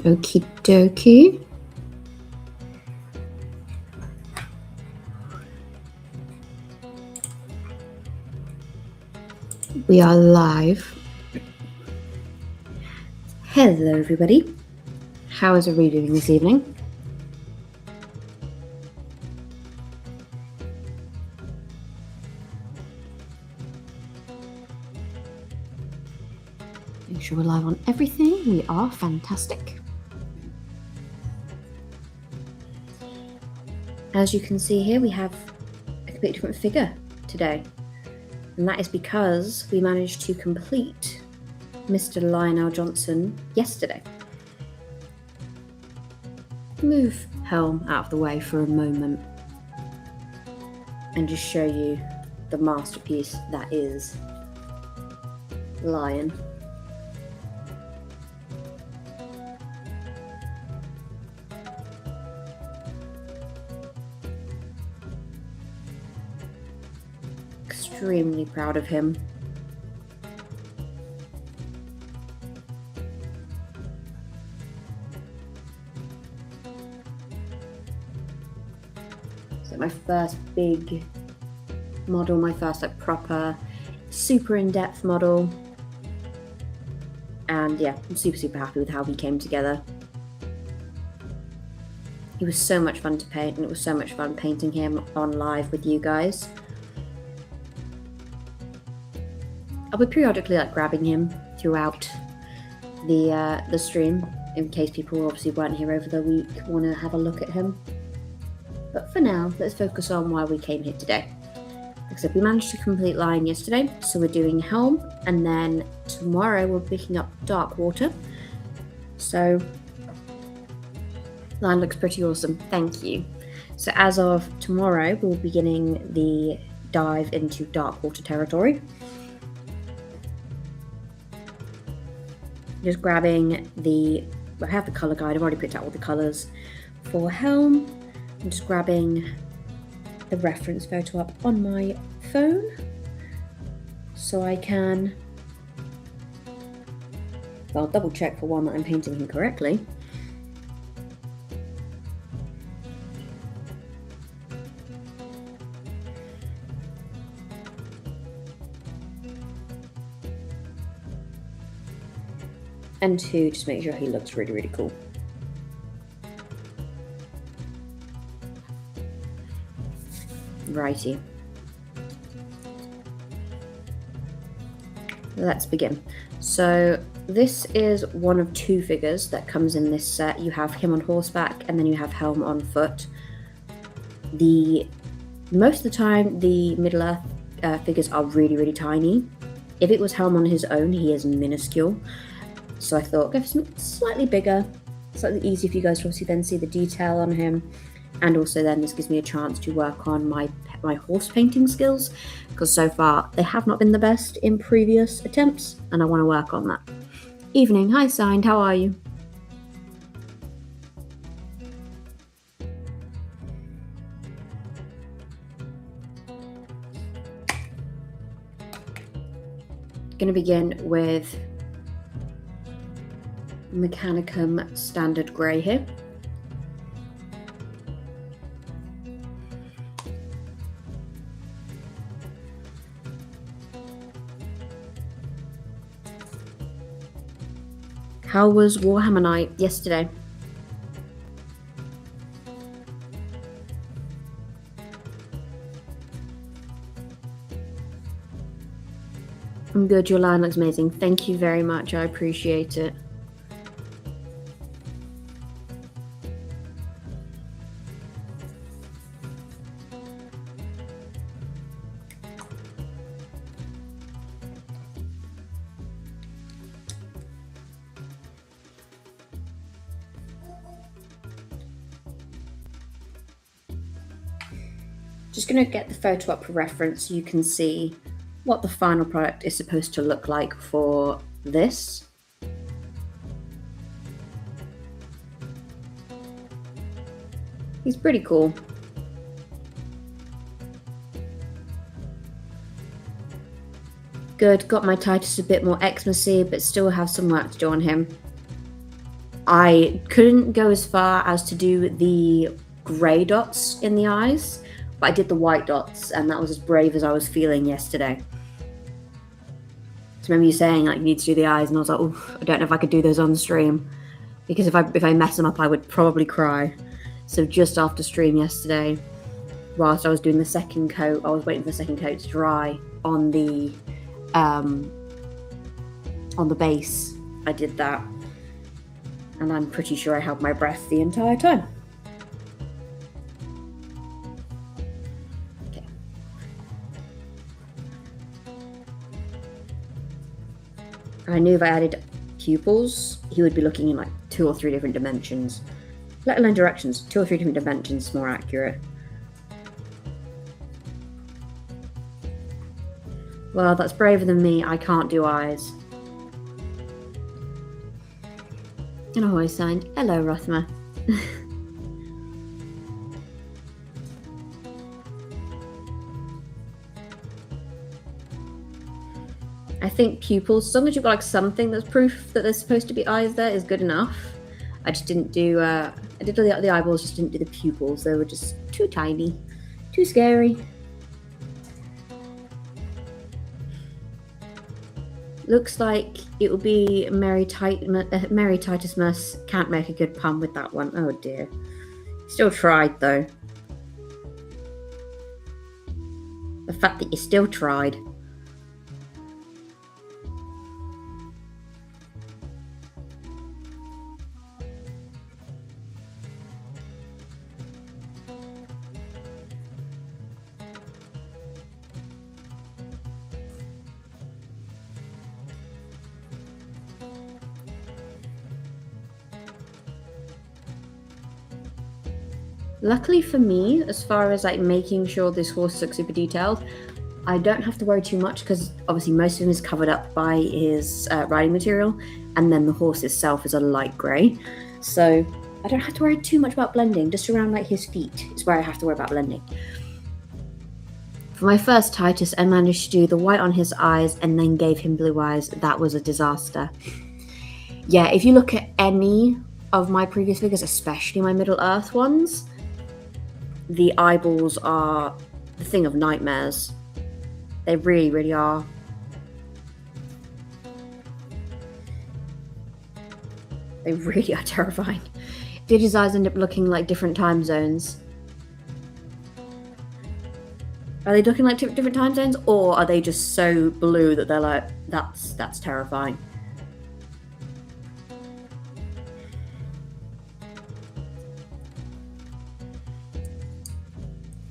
Okie dokie. We are live. Hello, everybody. How is everybody doing this evening? Make sure we're live on everything. We are fantastic. As you can see here, we have a bit different figure today. And that is because we managed to complete Mr. Lionel Johnson yesterday. Move Helm out of the way for a moment and just show you the masterpiece that is Lion. Extremely proud of him. So my first big model, my first like proper super in-depth model, and yeah, I'm super happy with how he came together. He was so much fun to paint, and it was so much fun painting him on live with you guys. I'll be periodically like grabbing him throughout the stream in case people obviously weren't here over the week want to have a look at him. But for now, let's focus on why we came here today. Except we managed to complete Lion yesterday, so we're doing Helm, and then tomorrow we're picking up Darkwater. So Lion looks pretty awesome, thank you. So as of tomorrow, we'll be beginning the dive into Darkwater territory. Just grabbing I have the colour guide, I've already picked out all the colours for Helm. I'm just grabbing the reference photo up on my phone so I can, well, double check for one that I'm painting him correctly. And two, just make sure he looks really cool. Righty. Let's begin. So this is one of two figures that comes in this set. You have him on horseback and then you have Helm on foot. Most of the time the Middle Earth figures are really tiny. If it was Helm on his own, he is minuscule. So I thought, go for something slightly bigger, slightly easier for you guys to obviously then see the detail on him. And also then this gives me a chance to work on my horse painting skills, because so far they have not been the best in previous attempts, and I want to work on that. Evening, hi Signed, how are you? Going to begin with Mechanicum Standard Grey here. How was Warhammer night yesterday? I'm good, your line looks amazing. Thank you very much, I appreciate it. Just going to get the photo up for reference so you can see what the final product is supposed to look like for this. He's pretty cool. Good, got my Titus a bit more Xmasy, but still have some work to do on him. I couldn't go as far as to do the grey dots in the eyes, but I did the white dots, and that was as brave as I was feeling yesterday. So remember you saying like you need to do the eyes, and I was like, oh, I don't know if I could do those on stream, because if I mess them up, I would probably cry. So just after stream yesterday, whilst I was doing the second coat, I was waiting for the second coat to dry on the base. I did that, and I'm pretty sure I held my breath the entire time. Okay. I knew if I added pupils, he would be looking in like 2 or 3 different dimensions, let alone directions. 2 or 3 different dimensions, more accurate. Well, that's braver than me. I can't do eyes. And I always signed, hello, Rothmer. I think pupils, as long as you've got like something that's proof that there's supposed to be eyes there, is good enough. I just didn't do, I did the eyeballs, just didn't do the pupils. They were just too tiny, too scary. Looks like it will be Mary Titus Mus. Can't make a good pun with that one. Oh dear. Still tried though. The fact that you still tried. Luckily for me, as far as like making sure this horse looks super detailed, I don't have to worry too much because obviously most of him is covered up by his riding material, and then the horse itself is a light grey. So I don't have to worry too much about blending, just around like his feet is where I have to worry about blending. For my first Titus, I managed to do the white on his eyes and then gave him blue eyes. That was a disaster. Yeah, if you look at any of my previous figures, especially my Middle Earth ones, the eyeballs are the thing of nightmares. They really, really are. They really are terrifying. Did his eyes end up looking like different time zones? Are they looking like different time zones, or are they just so blue that they're like, that's terrifying?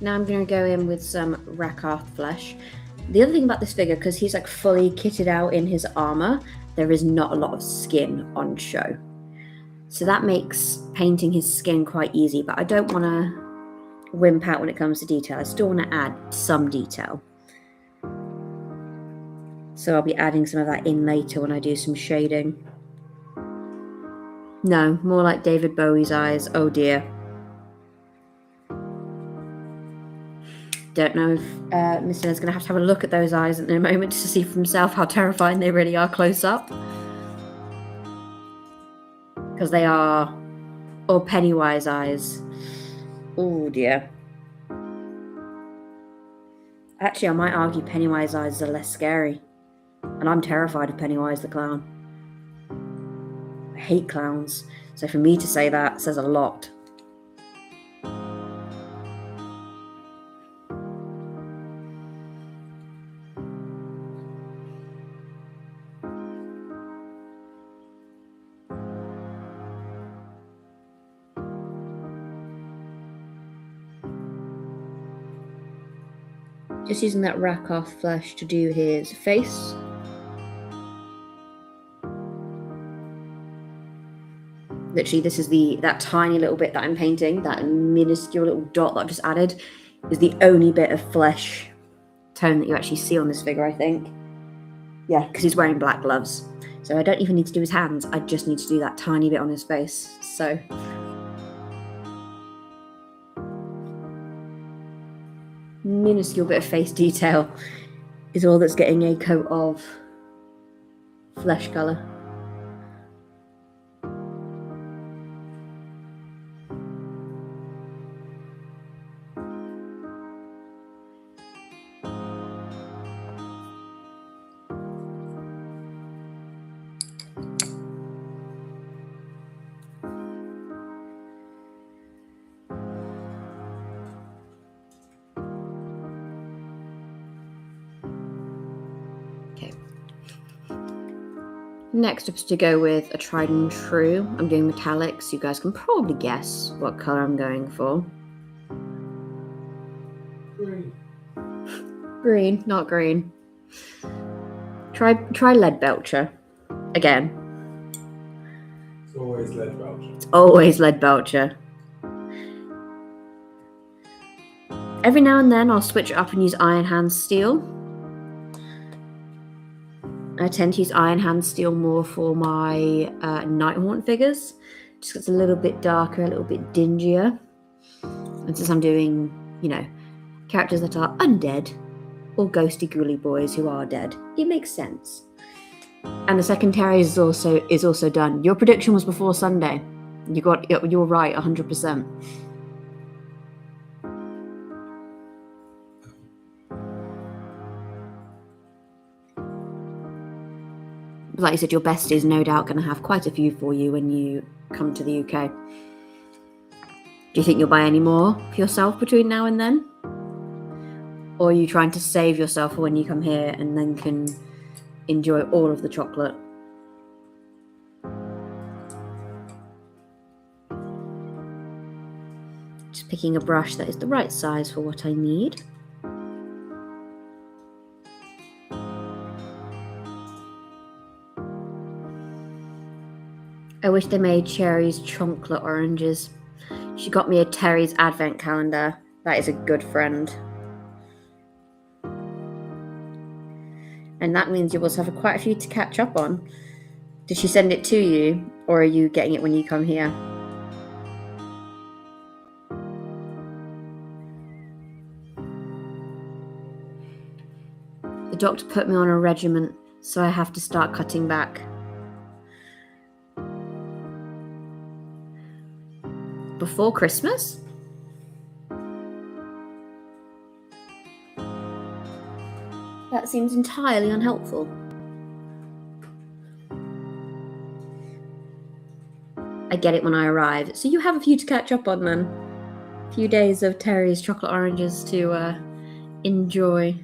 Now I'm going to go in with some Rakarth flesh. The other thing about this figure, because he's like fully kitted out in his armor, there is not a lot of skin on show. So that makes painting his skin quite easy, but I don't want to wimp out when it comes to detail. I still want to add some detail. So I'll be adding some of that in later when I do some shading. No, more like David Bowie's eyes. Oh dear. Don't know if Mr. Ned's going to have a look at those eyes in a moment to see for himself how terrifying they really are close up. Because they are... Or Pennywise eyes. Oh dear. Actually, I might argue Pennywise eyes are less scary. And I'm terrified of Pennywise the clown. I hate clowns. So for me to say that says a lot. Just using that Rakarth flesh to do his face. Literally, this is that tiny little bit that I'm painting, that minuscule little dot that I've just added, is the only bit of flesh tone that you actually see on this figure, I think. Yeah, because he's wearing black gloves. So I don't even need to do his hands, I just need to do that tiny bit on his face. So... minuscule bit of face detail is all that's getting a coat of flesh colour. Next up is to go with a tried and true. I'm doing metallics. You guys can probably guess what colour I'm going for. Green. Green, not green. Try lead belcher. Again. It's always lead belcher. It's always lead belcher. Every now and then I'll switch it up and use Iron Hand Steel. I tend to use Iron Hand Steel more for my Nighthaunt figures. Just gets a little bit darker, a little bit dingier. And since I'm doing, characters that are undead or ghosty ghouly boys who are dead, it makes sense. And the secondary is also done. Your prediction was before Sunday. You're right, 100%. Like you said, your bestie is no doubt going to have quite a few for you when you come to the UK. Do you think you'll buy any more for yourself between now and then? Or are you trying to save yourself for when you come here and then can enjoy all of the chocolate? Just picking a brush that is the right size for what I need. I wish they made Cherry's chocolate oranges. She got me a Terry's advent calendar. That is a good friend. And that means you also have quite a few to catch up on. Did she send it to you, or are you getting it when you come here? The doctor put me on a regimen, so I have to start cutting back. Before Christmas? That seems entirely unhelpful. I get it when I arrive, so you have a few to catch up on then. A few days of Terry's chocolate oranges to enjoy.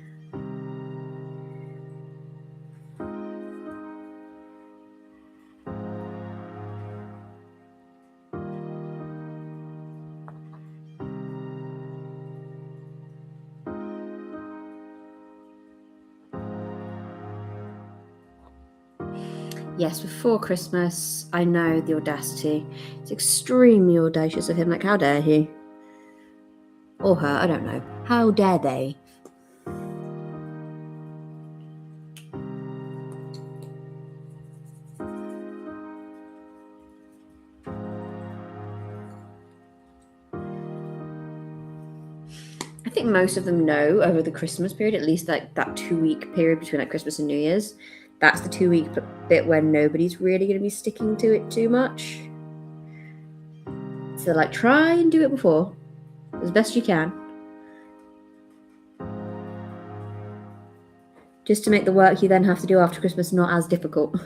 Yes, before Christmas, I know the audacity. It's extremely audacious of him. Like, how dare he? Or her, I don't know. How dare they? I think most of them know over the Christmas period, at least like that 2-week period between like Christmas and New Year's. That's the 2-week bit where nobody's really going to be sticking to it too much. So like, try and do it before, as best you can. Just to make the work you then have to do after Christmas not as difficult.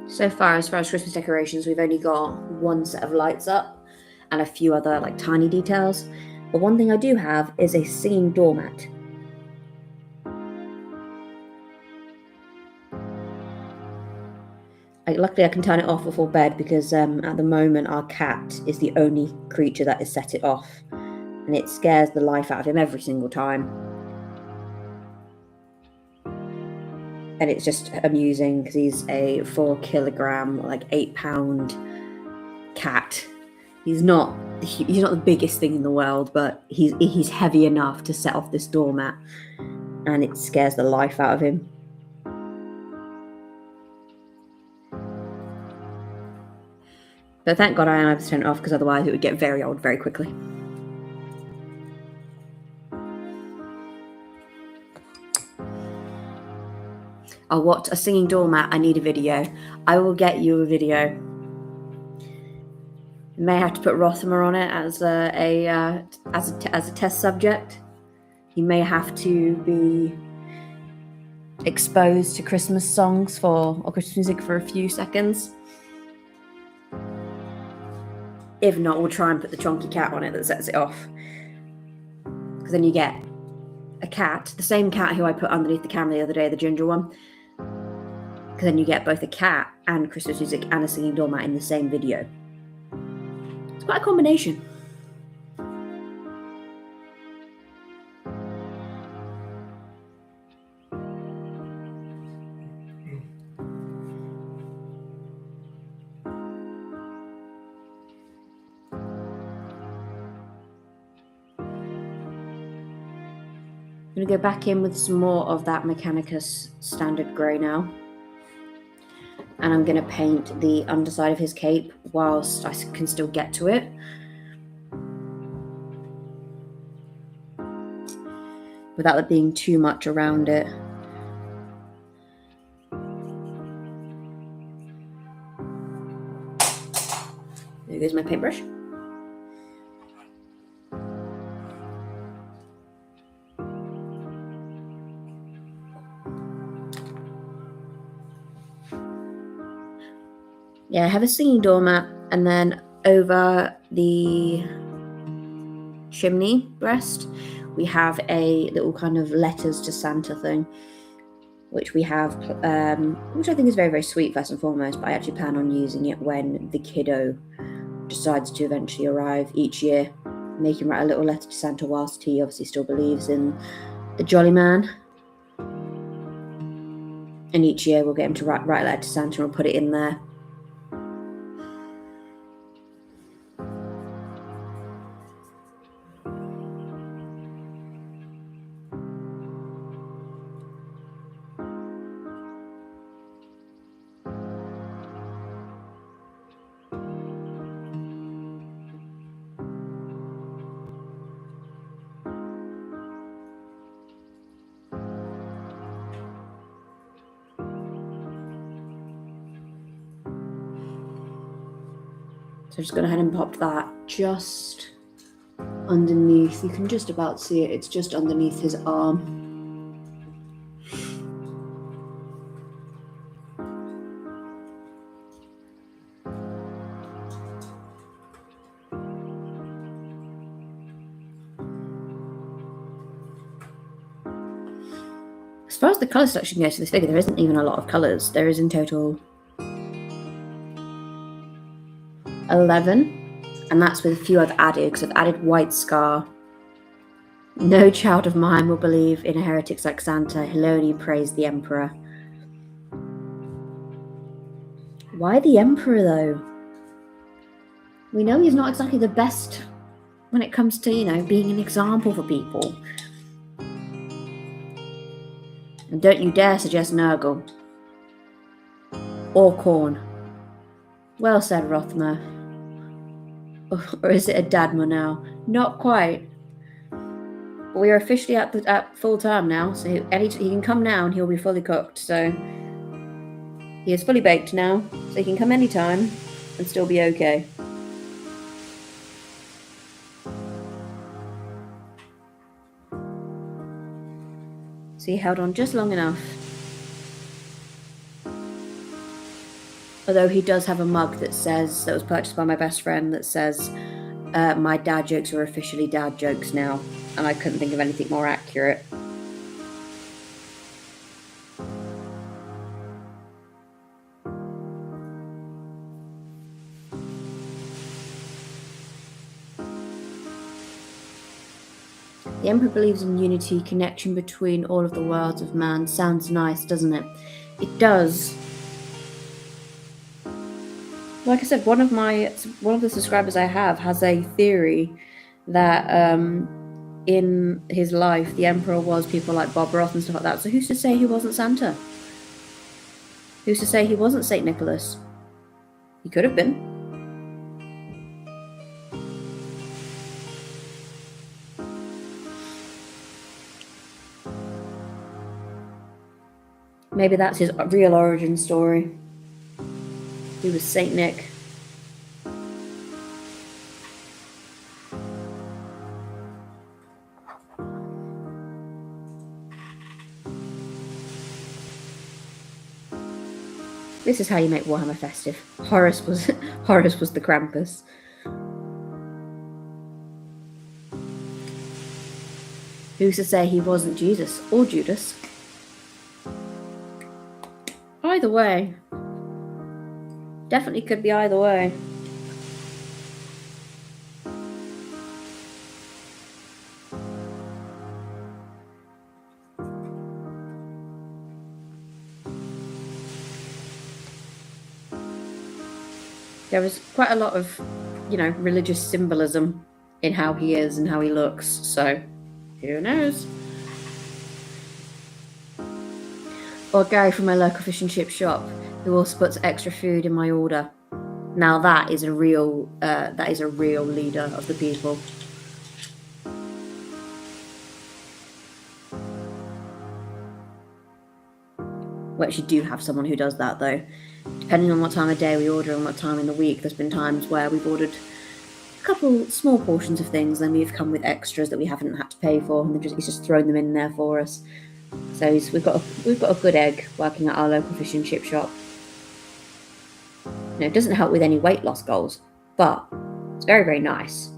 So far as Christmas decorations, we've only got one set of lights up and a few other like tiny details. But one thing I do have is a singing doormat. Luckily I can turn it off before bed because at the moment our cat is the only creature that has set it off. And it scares the life out of him every single time. And it's just amusing because he's a 4 kilogram, like 8 pound cat. He's not the biggest thing in the world, but he's heavy enough to set off this doormat, and it scares the life out of him. But thank God I am able to turn it off, because otherwise it would get very old very quickly. Oh, what? A singing doormat? I need a video. I will get you a video. You may have to put Rothmer on it as a test subject. You may have to be exposed to Christmas songs or Christmas music for a few seconds. If not, we'll try and put the chonky cat on it that sets it off. Because then you get a cat, the same cat who I put underneath the camera the other day, the ginger one. Because then you get both a cat and Christmas music and a singing doormat in the same video. It's quite a combination. I'm going to go back in with some more of that Mechanicus standard grey now. And I'm going to paint the underside of his cape whilst I can still get to it. Without there being too much around it. There goes my paintbrush. Yeah, I have a singing doormat, and then over the chimney breast, we have a little kind of letters to Santa thing, which we have, which I think is very, very sweet first and foremost, but I actually plan on using it when the kiddo decides to eventually arrive each year. Make him write a little letter to Santa whilst he obviously still believes in the Jolly Man. And each year we'll get him to write a letter to Santa and we'll put it in there. So just gone ahead and popped that just underneath. You can just about see it. It's just underneath his arm. As far as the colour selection goes for this figure, there isn't even a lot of colours. There is in total 11, and that's with a few I've added, because I've added White Scar. No child of mine will believe in heretics like Santa. He'll only praise the Emperor. Why the Emperor, though? We know he's not exactly the best when it comes to, being an example for people. And don't you dare suggest Nurgle. Or Khorne. Well said, Rothmer. Or is it a Dadma now? Not quite. But we are officially at full term now, so he can come now and he'll be fully cooked. So he is fully baked now, so he can come anytime and still be okay. So he held on just long enough. Although he does have a mug that was purchased by my best friend, that says, my dad jokes are officially dad jokes now. And I couldn't think of anything more accurate. The Emperor believes in unity, connection between all of the worlds of man. Sounds nice, doesn't it? It does. Like I said, one of the subscribers I have has a theory that in his life the Emperor was people like Bob Roth and stuff like that. So who's to say he wasn't Santa? Who's to say he wasn't Saint Nicholas? He could have been. Maybe that's his real origin story. He was Saint Nick. This is how you make Warhammer festive. Horus was the Krampus. Who's to say he wasn't Jesus or Judas? Either way. Definitely could be either way. There was quite a lot of, religious symbolism in how he is and how he looks, so who knows? Or a guy from my local fish and chip shop who also puts extra food in my order. Now that is a real leader of the people. We actually do have someone who does that though. Depending on what time of day we order and what time in the week, there's been times where we've ordered a couple small portions of things, then we've come with extras that we haven't had to pay for, and he's just thrown them in there for us. So we've got a good egg working at our local fish and chip shop. It doesn't help with any weight loss goals, but it's very, very nice.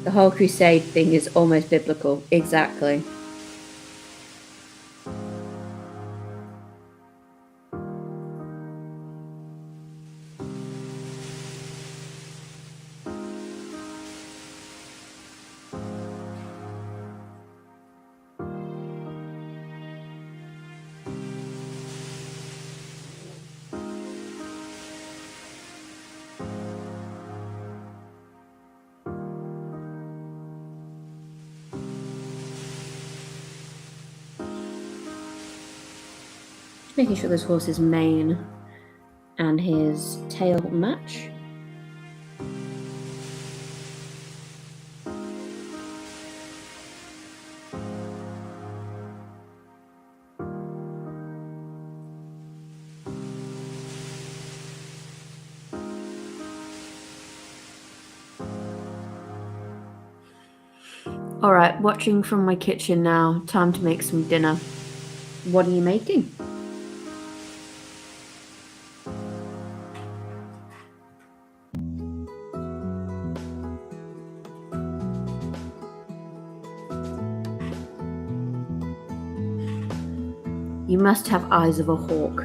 The whole crusade thing is almost biblical. Exactly. Making sure this horse's mane and his tail match. Alright, watching from my kitchen now. Time to make some dinner. What are you making? You must have eyes of a hawk.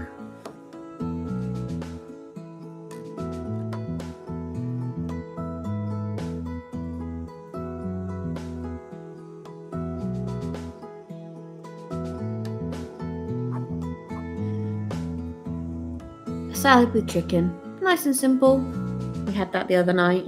A salad with chicken. Nice and simple. We had that the other night.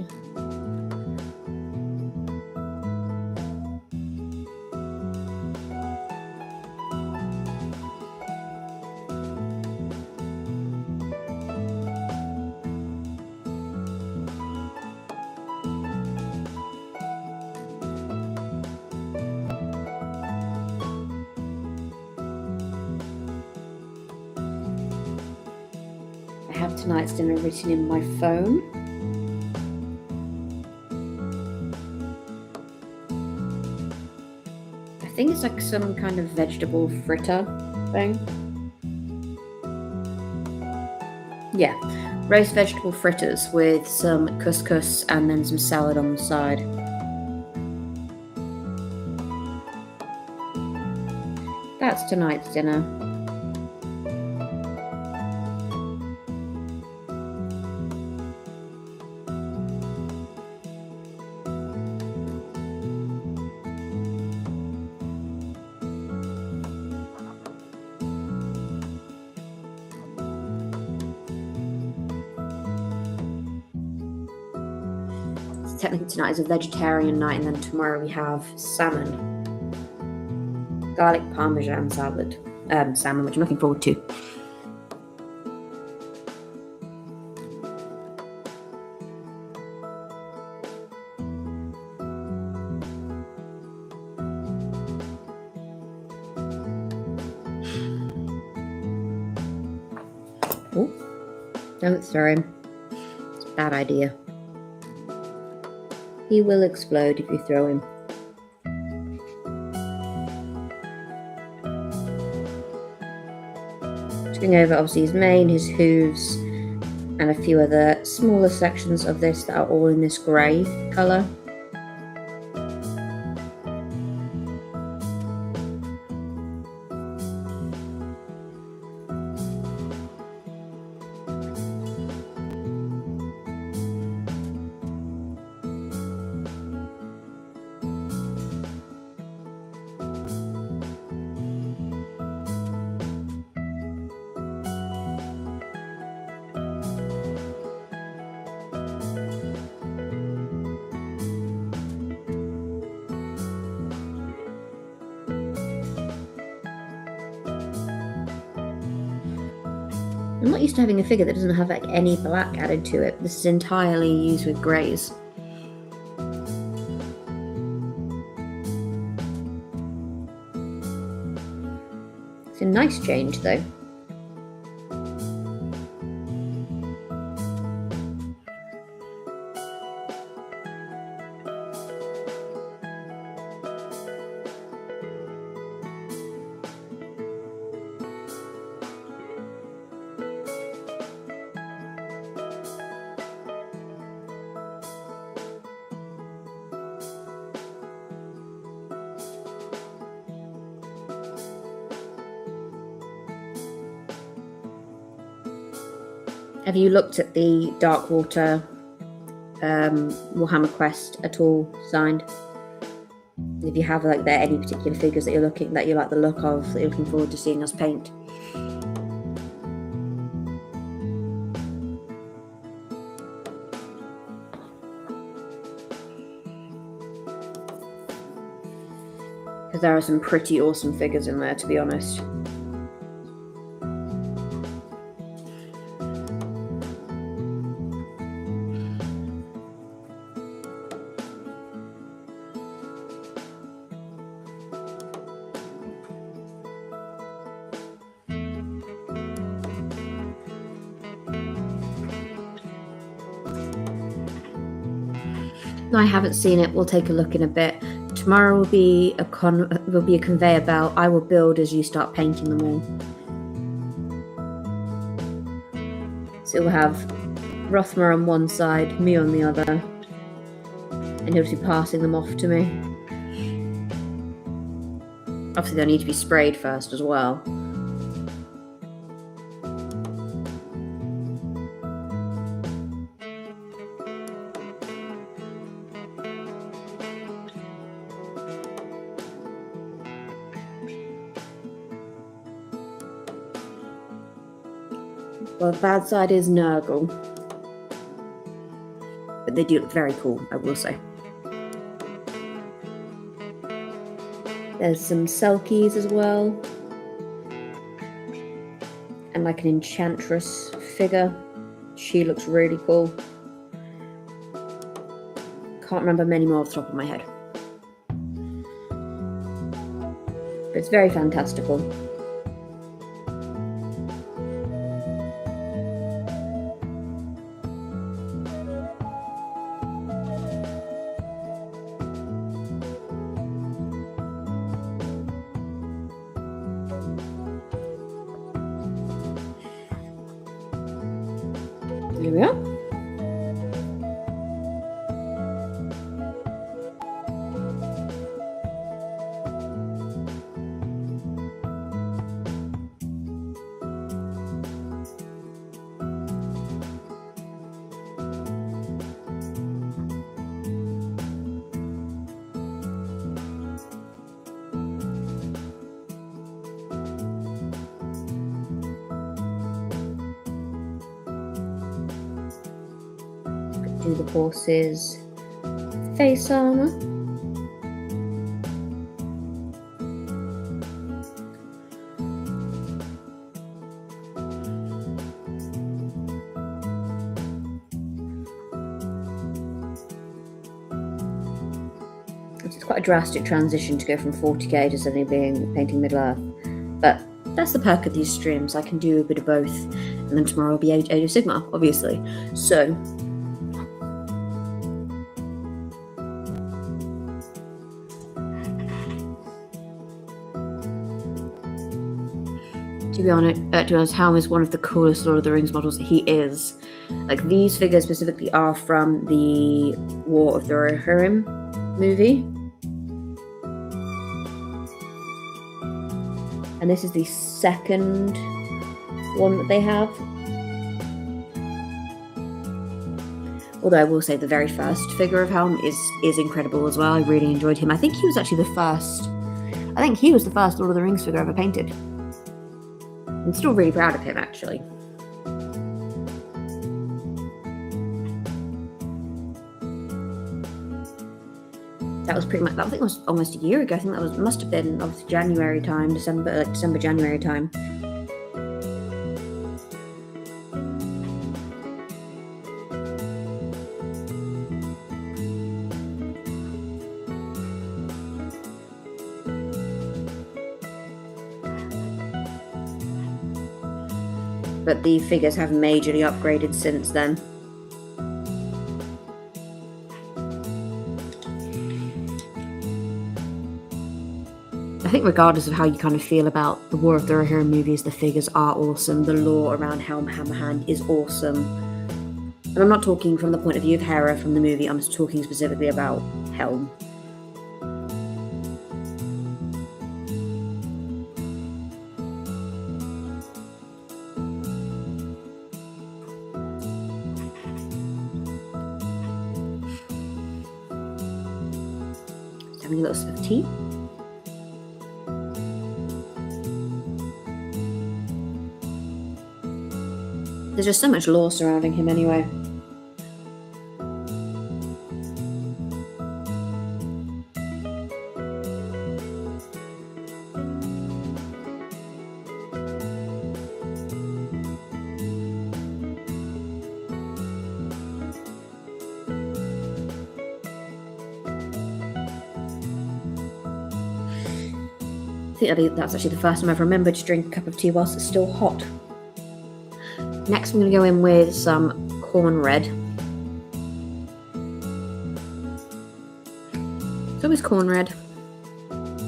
I have tonight's dinner written in my phone. I think it's like some kind of vegetable fritter thing. Yeah, roast vegetable fritters with some couscous and then some salad on the side. That's tonight's dinner. Technically tonight is a vegetarian night, and then tomorrow we have salmon. Garlic parmesan salad. Salmon, which I'm looking forward to. Oh, don't throw him. It's a bad idea. He will explode if you throw him. Just going over obviously his mane, his hooves, and a few other smaller sections of this that are all in this grey colour. I'm not used to having a figure that doesn't have like any black added to it. This is entirely used with greys. It's a nice change though. Have you looked at the Darkwater Warhammer Quest at all signed? If you have like there any particular figures that you like the look of, that you're looking forward to seeing us paint? Because there are some pretty awesome figures in there, to be honest. I haven't seen it. We'll take a look in a bit. Tomorrow will be a conveyor belt. I will build as you start painting them all. So we'll have Rothmer on one side, me on the other, and he'll be passing them off to me. Obviously, they'll need to be sprayed first as well. Well, the bad side is Nurgle. But they do look very cool, I will say. There's some Selkies as well. And like an Enchantress figure. She looks really cool. Can't remember many more off the top of my head. But it's very fantastical. Here we are. Do the horse's face armor. It's quite a drastic transition to go from 40k to suddenly being painting Middle Earth, but that's the perk of these streams. I can do a bit of both and then tomorrow will be Age of Sigmar, obviously. So to be honest, Helm is one of the coolest Lord of the Rings models. He is. Like, these figures specifically are from the War of the Rohirrim movie. And this is the second one that they have. Although I will say the very first figure of Helm is incredible as well. I really enjoyed him. I think he was actually the first Lord of the Rings figure ever painted. I'm still really proud of him, actually. That was pretty much, I think it was almost a year ago. I think that must have been obviously January time, December, January time. But the figures have majorly upgraded since then. I think regardless of how you kind of feel about the War of the Rohirrim movies, the figures are awesome. The lore around Helm Hammerhand is awesome. And I'm not talking from the point of view of Hera from the movie, I'm just talking specifically about Helm. Having a little sip of tea. There's just so much lore surrounding him anyway. I think that's actually the first time I've remembered to drink a cup of tea whilst it's still hot. Next, I'm going to go in with some corn red. It's always corn red.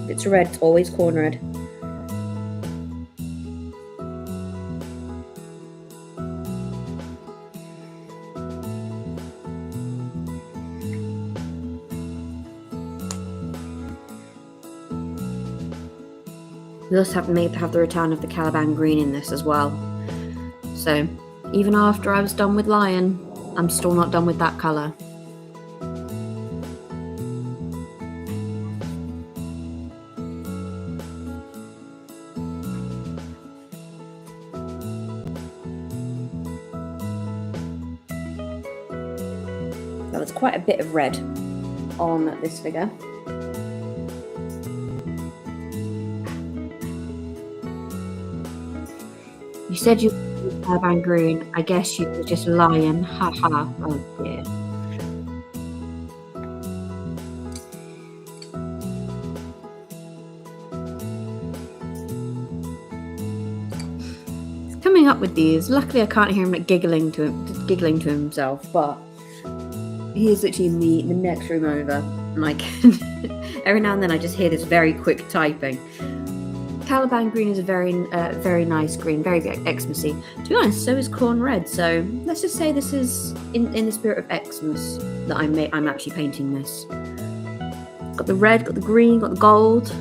If it's red, it's always corn red. We also have the return of the Caliban green in this as well. So, even after I was done with Lion, I'm still not done with that colour. Now, there's quite a bit of red on this figure. You said you were Caliban green. I guess you were just lying. Ha ha. Oh dear. He's coming up with these. Luckily, I can't hear him giggling to himself, but he is literally in the next room over. Like every now and then, I just hear this very quick typing. Caliban green is a very nice green, very Xmasy. To be honest, so is corn red. So let's just say this is in the spirit of Xmas that I'm actually painting this. Got the red, got the green, got the gold.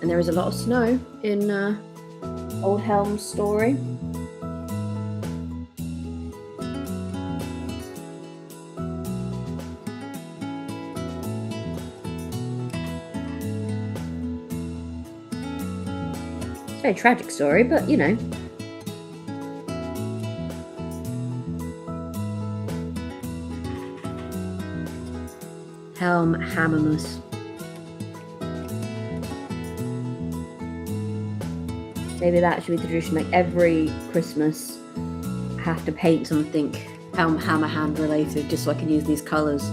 And there is a lot of snow in Old Helm's story. Very tragic story, but you know. Helm Hammerhand. Maybe that should be the tradition. Like every Christmas, I have to paint something Helm Hammerhand related, just so I can use these colours.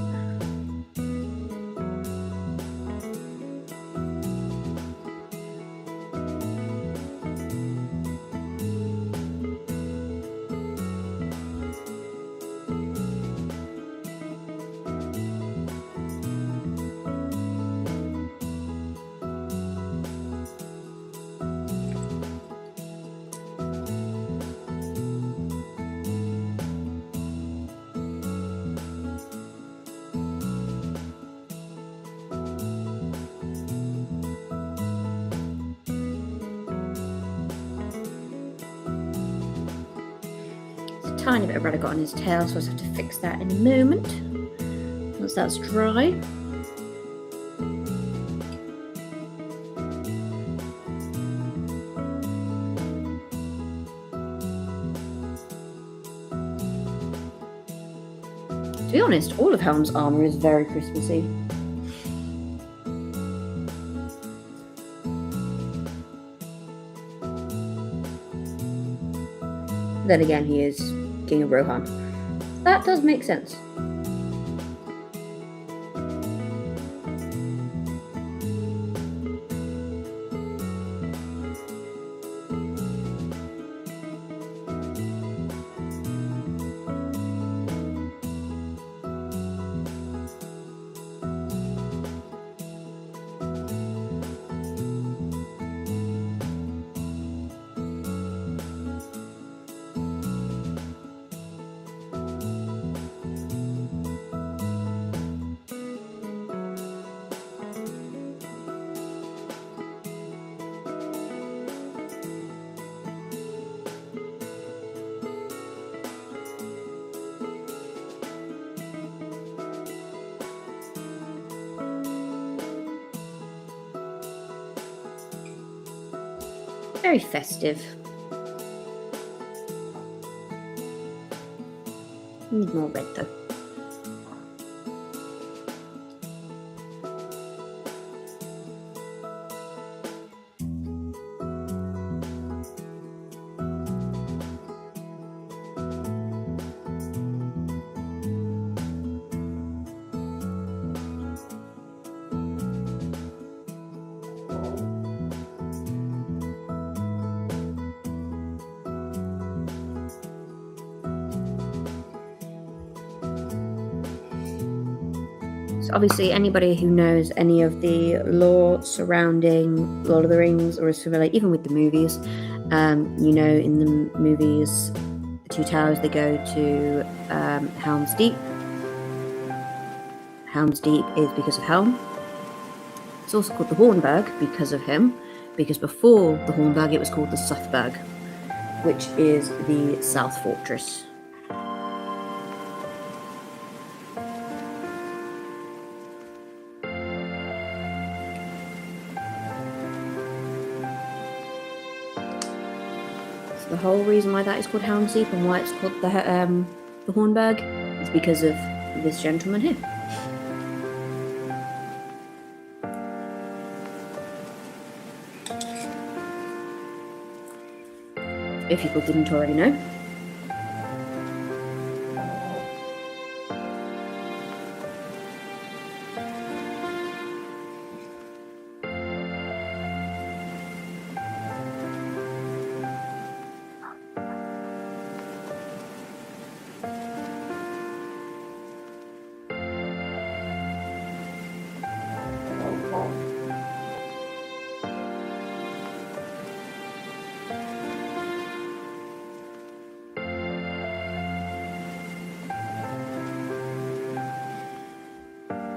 Tiny bit of red I got on his tail, so I just have to fix that in a moment once that's dry. To be honest, all of Helm's armour is very Christmassy. Then again, he is King of Rohan. That does make sense. Very festive. Need more red though. Obviously, anybody who knows any of the lore surrounding Lord of the Rings or is familiar, even with the movies, you know, in the movies, the Two Towers, they go to Helm's Deep. Helm's Deep is because of Helm. It's also called the Hornburg because of him, because before the Hornburg it was called the Southburg, which is the South Fortress. The whole reason why that is called Helm's Deep and why it's called the Hornburg is because of this gentleman here. If people didn't already know.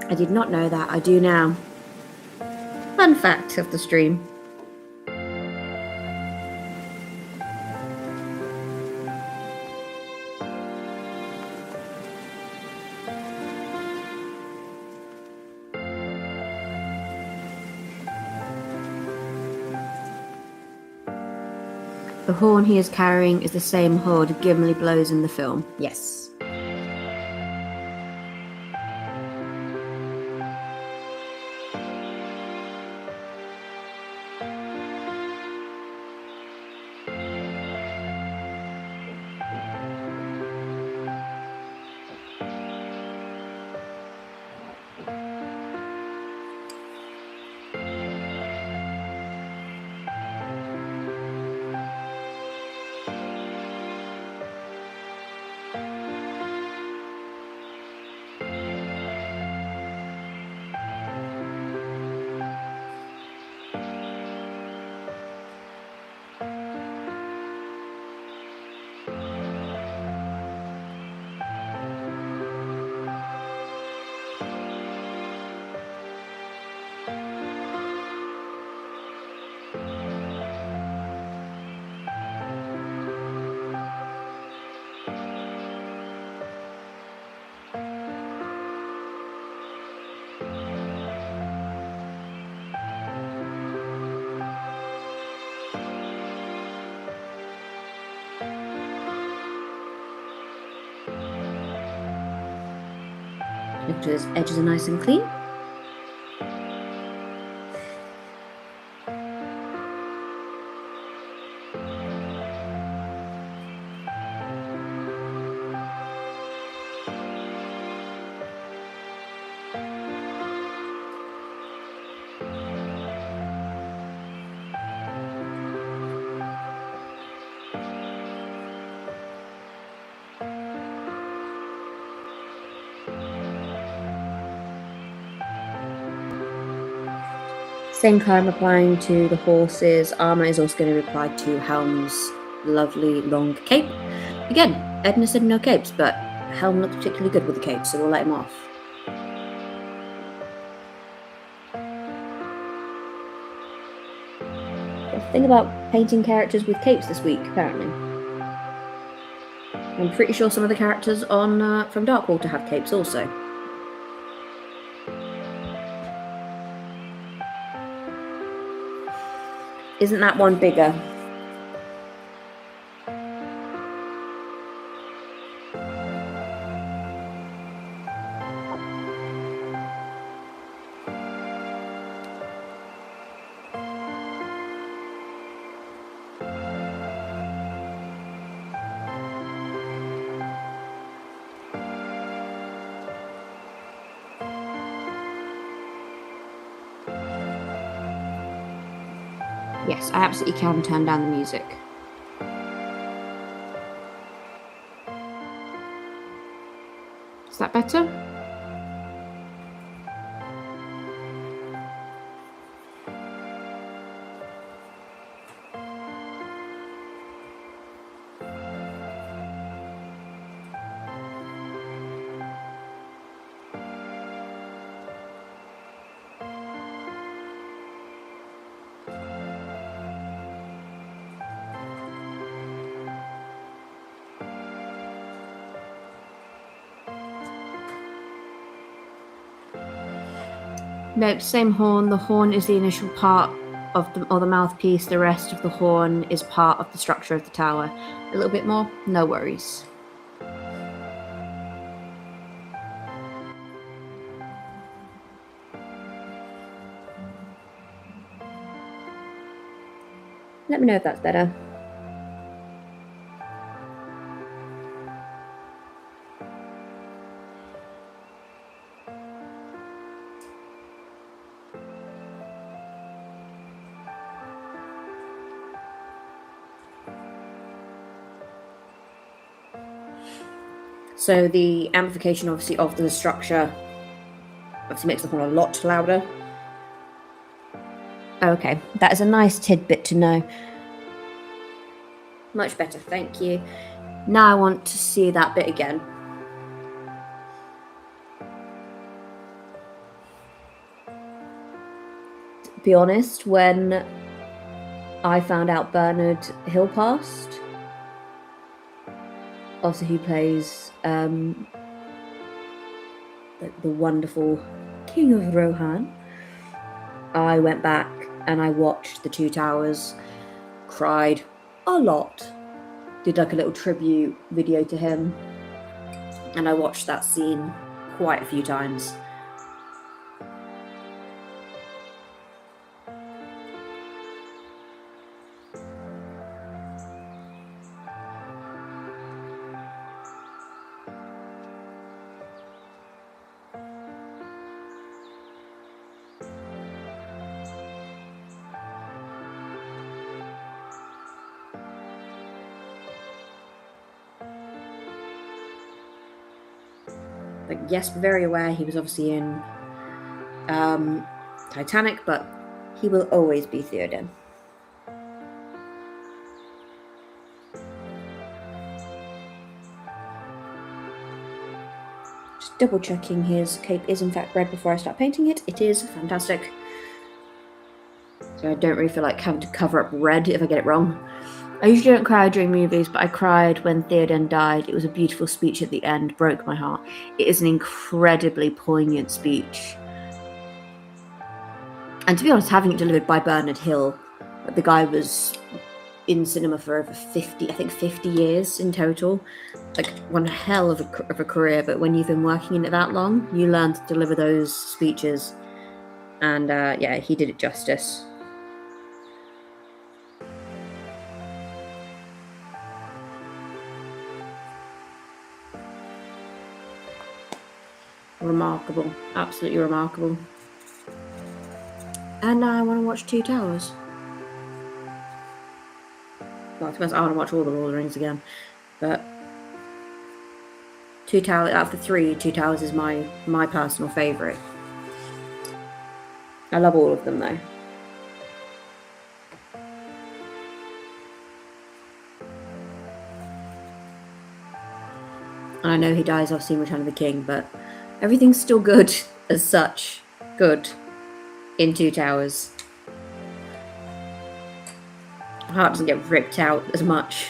I did not know that. I do now. Fun fact of the stream. The horn he is carrying is the same horn Gimli blows in the film. Yes. Make sure his edges are nice and clean. Same colour I'm applying to the horse's armour is also going to be applied to Helm's lovely long cape. Again, Edna said no capes, but Helm looks particularly good with the cape, so we'll let him off. Got a thing about painting characters with capes this week, apparently. I'm pretty sure some of the characters on from Darkwater have capes also. Isn't that one bigger? Yes, I absolutely can turn down the music. Is that better? Nope, same horn. The horn is the initial part of the mouthpiece. The rest of the horn is part of the structure of the tower. A little bit more, no worries. Let me know if that's better. So the amplification, obviously, of the structure obviously makes the horn a lot louder. Okay, that is a nice tidbit to know. Much better, thank you. Now I want to see that bit again. To be honest, when I found out Bernard Hill passed, also he plays the wonderful King of Rohan, I went back and I watched The Two Towers, cried a lot, did like a little tribute video to him, and I watched that scene quite a few times. But yes, very aware he was obviously in Titanic, but he will always be Theoden. Just double checking his cape is in fact red before I start painting it. It is fantastic. So I don't really feel like having to cover up red if I get it wrong. I usually don't cry during movies, but I cried when Theoden died. It was a beautiful speech at the end, broke my heart. It is an incredibly poignant speech. And to be honest, having it delivered by Bernard Hill, the guy was in cinema for over 50 years in total. Like, one hell of a career, but when you've been working in it that long, you learn to deliver those speeches. And yeah, he did it justice. Remarkable. Absolutely remarkable. And now I want to watch Two Towers. Well, to be honest, I want to watch all the Lord of the Rings again. But Two Towers, out of the three, Two Towers is my personal favourite. I love all of them, though. And I know he dies obviously in Return of the King, but everything's still good as such. Good in Two Towers. My heart doesn't get ripped out as much.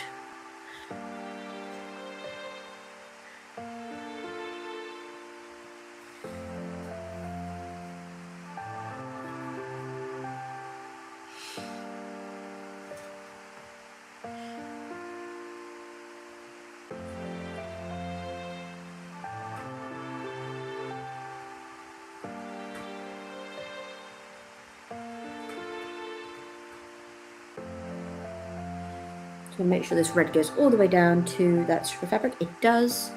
So make sure this red goes all the way down to that strip of fabric. It does.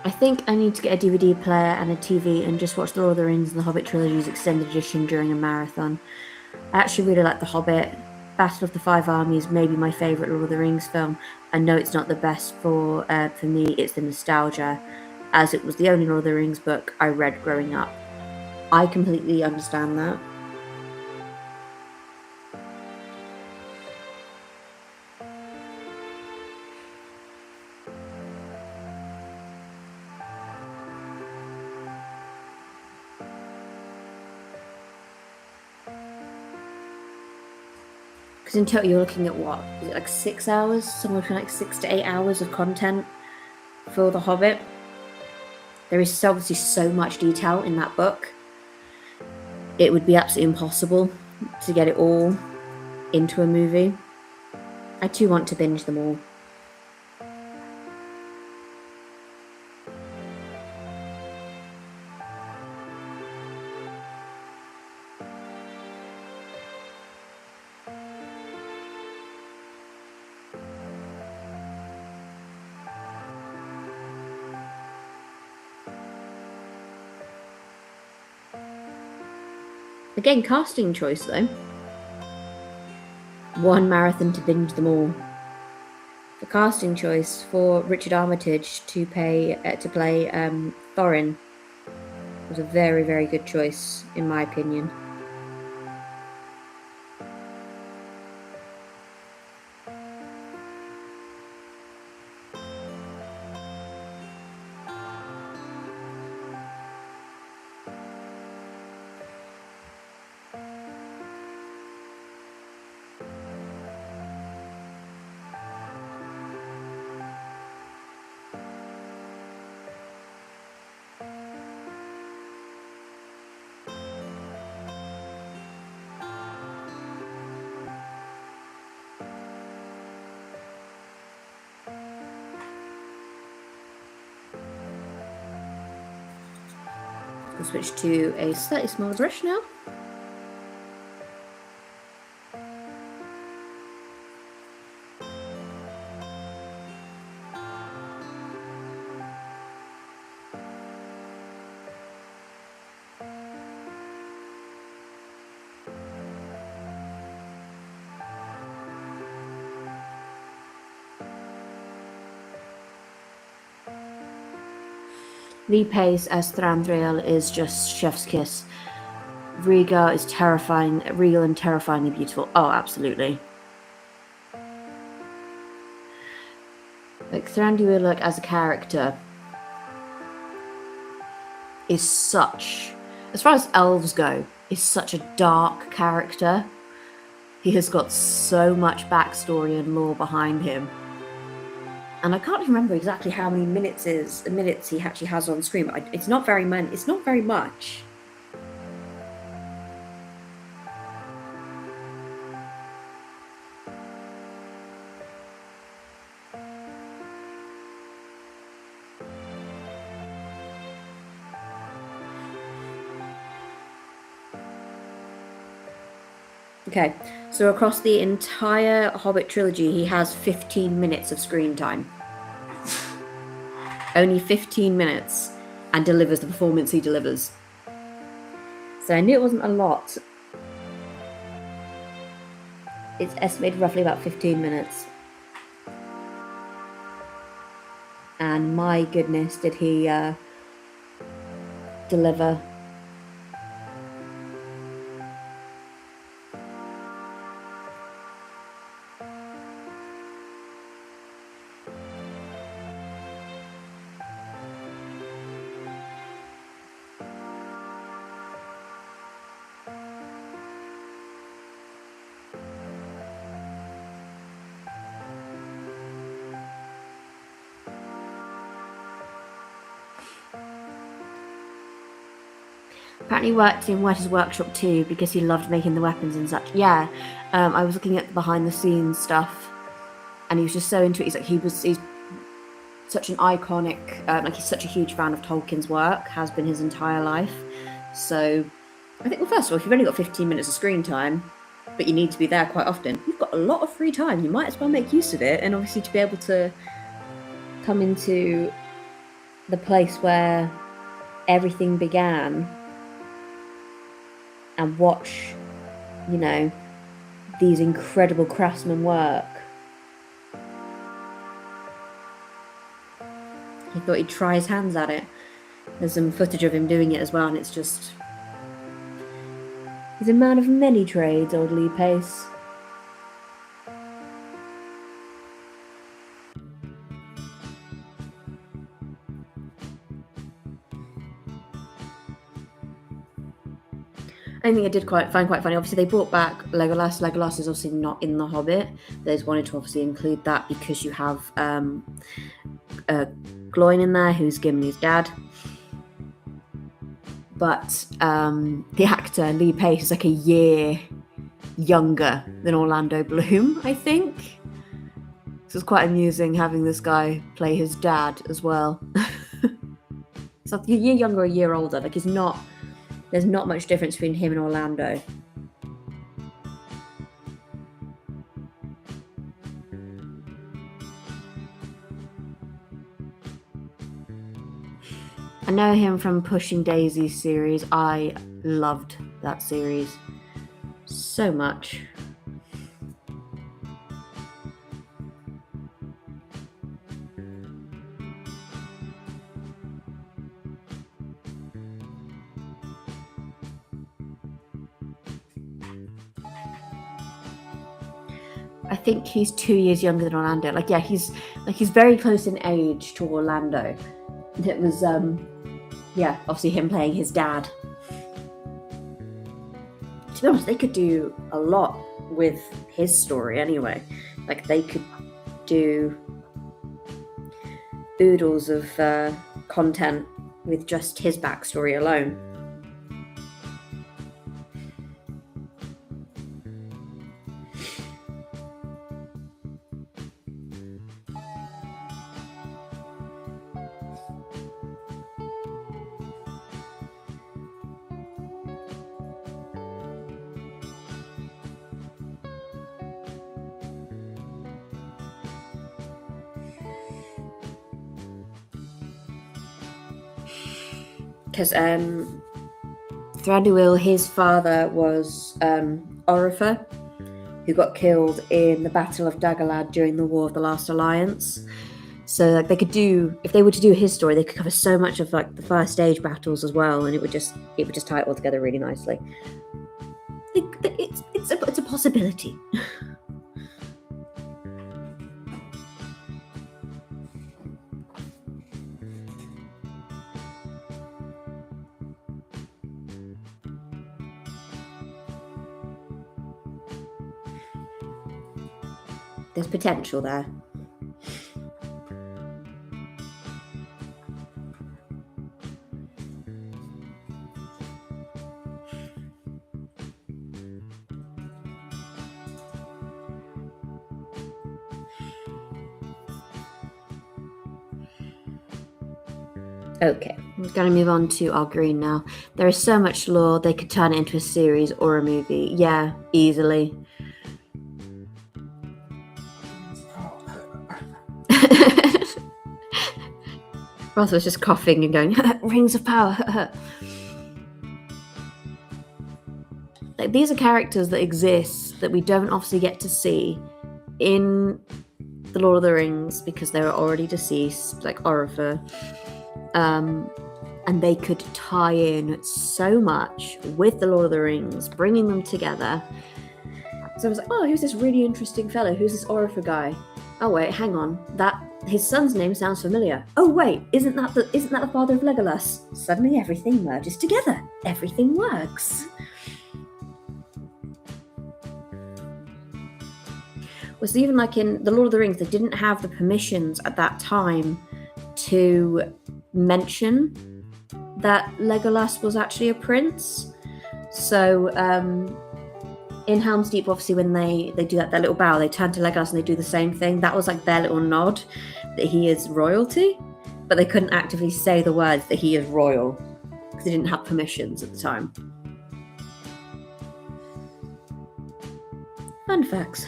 I think I need to get a DVD player and a TV and just watch The Lord of the Rings and The Hobbit trilogy's extended edition during a marathon. I actually really like The Hobbit. Battle of the Five Armies may be my favourite Lord of the Rings film. I know it's not the best for me, it's the nostalgia, as it was the only Lord of the Rings book I read growing up. I completely understand that. Because in total you're looking at what? Is it like 6 hours? Somewhere between like 6 to 8 hours of content for The Hobbit. There is obviously so much detail in that book. It would be absolutely impossible to get it all into a movie. I too want to binge them all. Again, casting choice though. One marathon to binge them all. The casting choice for Richard Armitage to play Thorin was a very, very good choice, in my opinion. We'll switch to a slightly smaller brush now. Lee Pace as Thranduil is just chef's kiss. Rhaegar is terrifying, real and terrifyingly beautiful. Oh, absolutely. Like, Thranduil, like, as a character is such, as far as elves go, is such a dark character. He has got so much backstory and lore behind him. And I can't remember exactly how many minutes he actually has on screen, but it's not very many. It's not very much. Okay, so across the entire Hobbit trilogy, he has 15 minutes of screen time. Only 15 minutes, and delivers the performance he delivers. So I knew it wasn't a lot. It's estimated roughly about 15 minutes. And my goodness, did he deliver. Apparently worked in Weta's workshop too because he loved making the weapons and such. Yeah, I was looking at the behind the scenes stuff, and he was just so into it. He's such an iconic, he's such a huge fan of Tolkien's work, has been his entire life. So I think, well, first of all, if you've only got 15 minutes of screen time, but you need to be there quite often, you've got a lot of free time. You might as well make use of it, and obviously to be able to come into the place where everything began and watch, these incredible craftsmen work. He thought he'd try his hands at it. There's some footage of him doing it as well, and it's just... He's a man of many trades, old Lee Pace. I think I did find quite funny. Obviously, they brought back Legolas. Legolas is obviously not in The Hobbit. They just wanted to obviously include that because you have Gloin in there, who's Gimli's dad. But the actor, Lee Pace, is like a year younger than Orlando Bloom, I think. So it's quite amusing having this guy play his dad as well. So a year younger, a year older. Like, there's not much difference between him and Orlando. I know him from Pushing Daisies series. I loved that series so much. I think he's 2 years younger than Orlando. He's very close in age to Orlando. It was obviously him playing his dad. To be honest, they could do a lot with his story anyway. Like, they could do oodles of content with just his backstory alone. Because Thranduil, his father was Orifer, who got killed in the Battle of Dagorlad during the War of the Last Alliance. So they could do, if they were to do his story, they could cover so much of the First Age battles as well, and it would just tie it all together really nicely. It's a possibility. There's potential there. Okay, I'm going to move on to our green now. There is so much lore, they could turn it into a series or a movie. Yeah, easily. Roth was just coughing and going, rings of power. Like, these are characters that exist that we don't obviously get to see in the Lord of the Rings because they were already deceased, like Orifer. And they could tie in so much with the Lord of the Rings, bringing them together. So I was like, oh, who's this really interesting fellow? Who's this Orifer guy? Oh wait, hang on. His son's name sounds familiar. Oh wait, isn't that the father of Legolas? Suddenly everything merges together. Everything works. Was even like in the Lord of the Rings, they didn't have the permissions at that time to mention that Legolas was actually a prince. So in Helm's Deep, obviously, when they do that, their little bow, they turn to Legolas and they do the same thing. That was like their little nod that he is royalty, but they couldn't actively say the words that he is royal because they didn't have permissions at the time. Fun facts.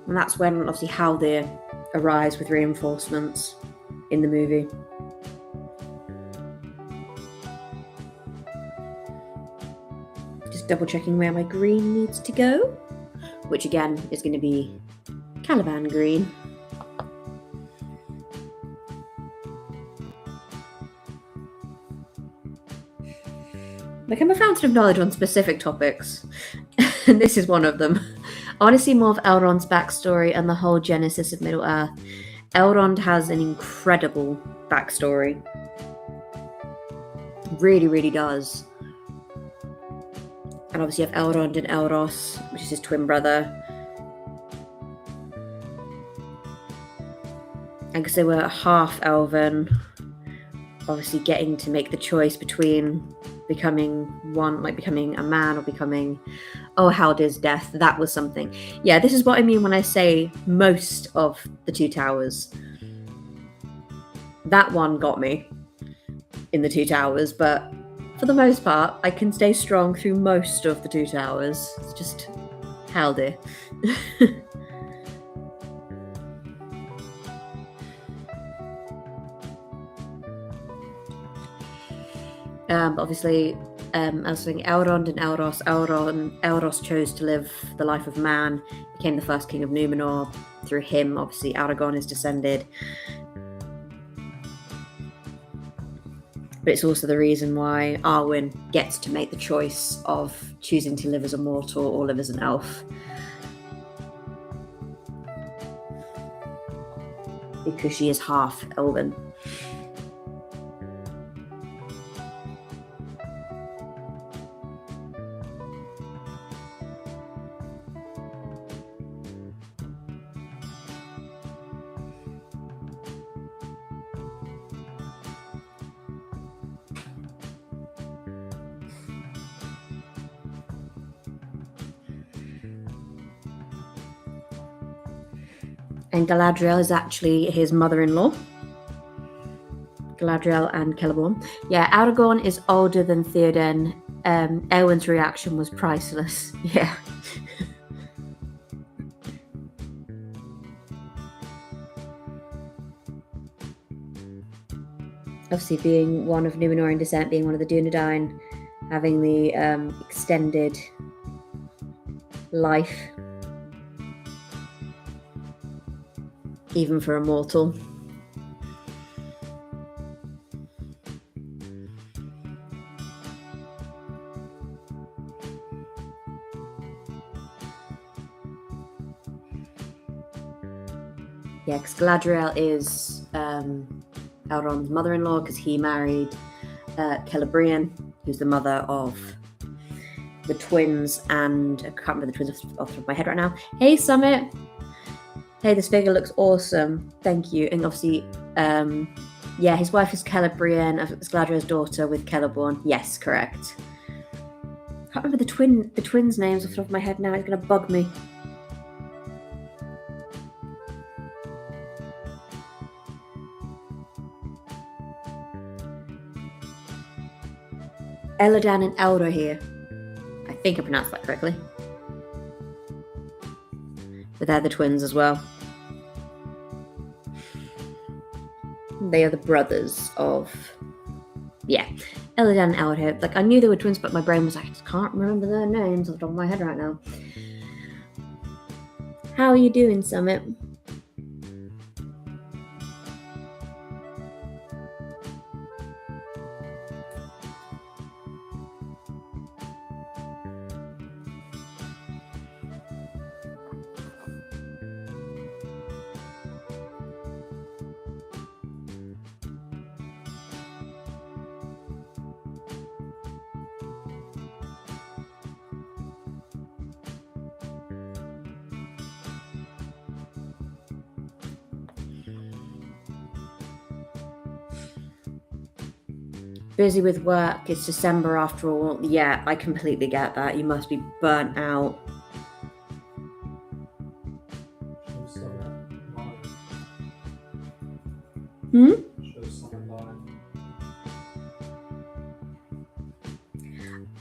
And that's when, obviously, Haldir arrives with reinforcements in the movie. Just double checking where my green needs to go, which again is going to be Caliban green. Become a fountain of knowledge on specific topics, and this is one of them. I want to see more of Elrond's backstory and the whole genesis of Middle-earth. Elrond has an incredible backstory. Really, really does. And obviously you have Elrond and Elros, which is his twin brother. And because they were half elven, obviously getting to make the choice between becoming one, like becoming a man or becoming, Haldir's death, that was something. Yeah, this is what I mean when I say most of the Two Towers. That one got me in the Two Towers, but for the most part, I can stay strong through most of the Two Towers. It's just Haldir. Obviously, I was saying Elrond and Elros. Elros chose to live the life of man, became the first king of Númenor. Through him, obviously, Aragorn is descended. But it's also the reason why Arwen gets to make the choice of choosing to live as a mortal or live as an elf. Because she is half elven. And Galadriel is actually his mother-in-law. Galadriel and Celeborn. Yeah, Aragorn is older than Theoden. Eowyn's reaction was priceless. Yeah. Obviously, being one of Númenorian descent, being one of the Dunedain, having the extended life. Even for a mortal. Yeah, because Galadriel is Elrond's mother-in-law because he married Celebrian, who's the mother of the twins, and I can't remember the twins off the top of my head right now. Hey, Summit! Hey, this figure looks awesome. Thank you. And obviously, Yeah, his wife is Celebrian, Galadriel's daughter with Celeborn. Yes, correct. I can't remember the twins' names off the top of my head now. It's gonna bug me. Eladan and Elder here. I think I pronounced that correctly. But they're the twins as well. They are the brothers of... Yeah, Eladan and Elder. Like, I knew they were twins, but my brain was like, I just can't remember their names off the top of my head right now. How are you doing, Summit? Busy with work, it's December after all. Yeah, I completely get that. You must be burnt out. Hmm?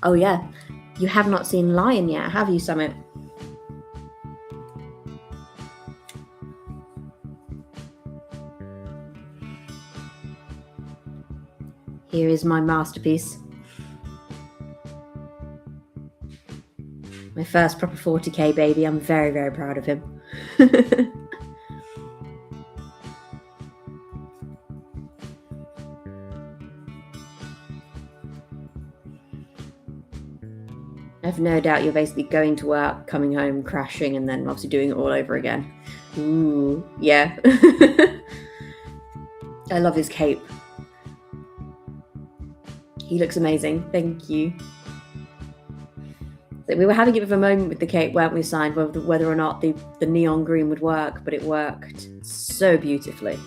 Oh yeah, you have not seen Lion yet, have you, Summit? Here is my masterpiece. My first proper 40k baby. I'm very, very proud of him. I have no doubt you're basically going to work, coming home, crashing, and then obviously doing it all over again. Ooh, yeah. I love his cape. He looks amazing. Thank you. So we were having a bit of a moment with the cape, weren't we, signed, whether or not the neon green would work, but it worked so beautifully.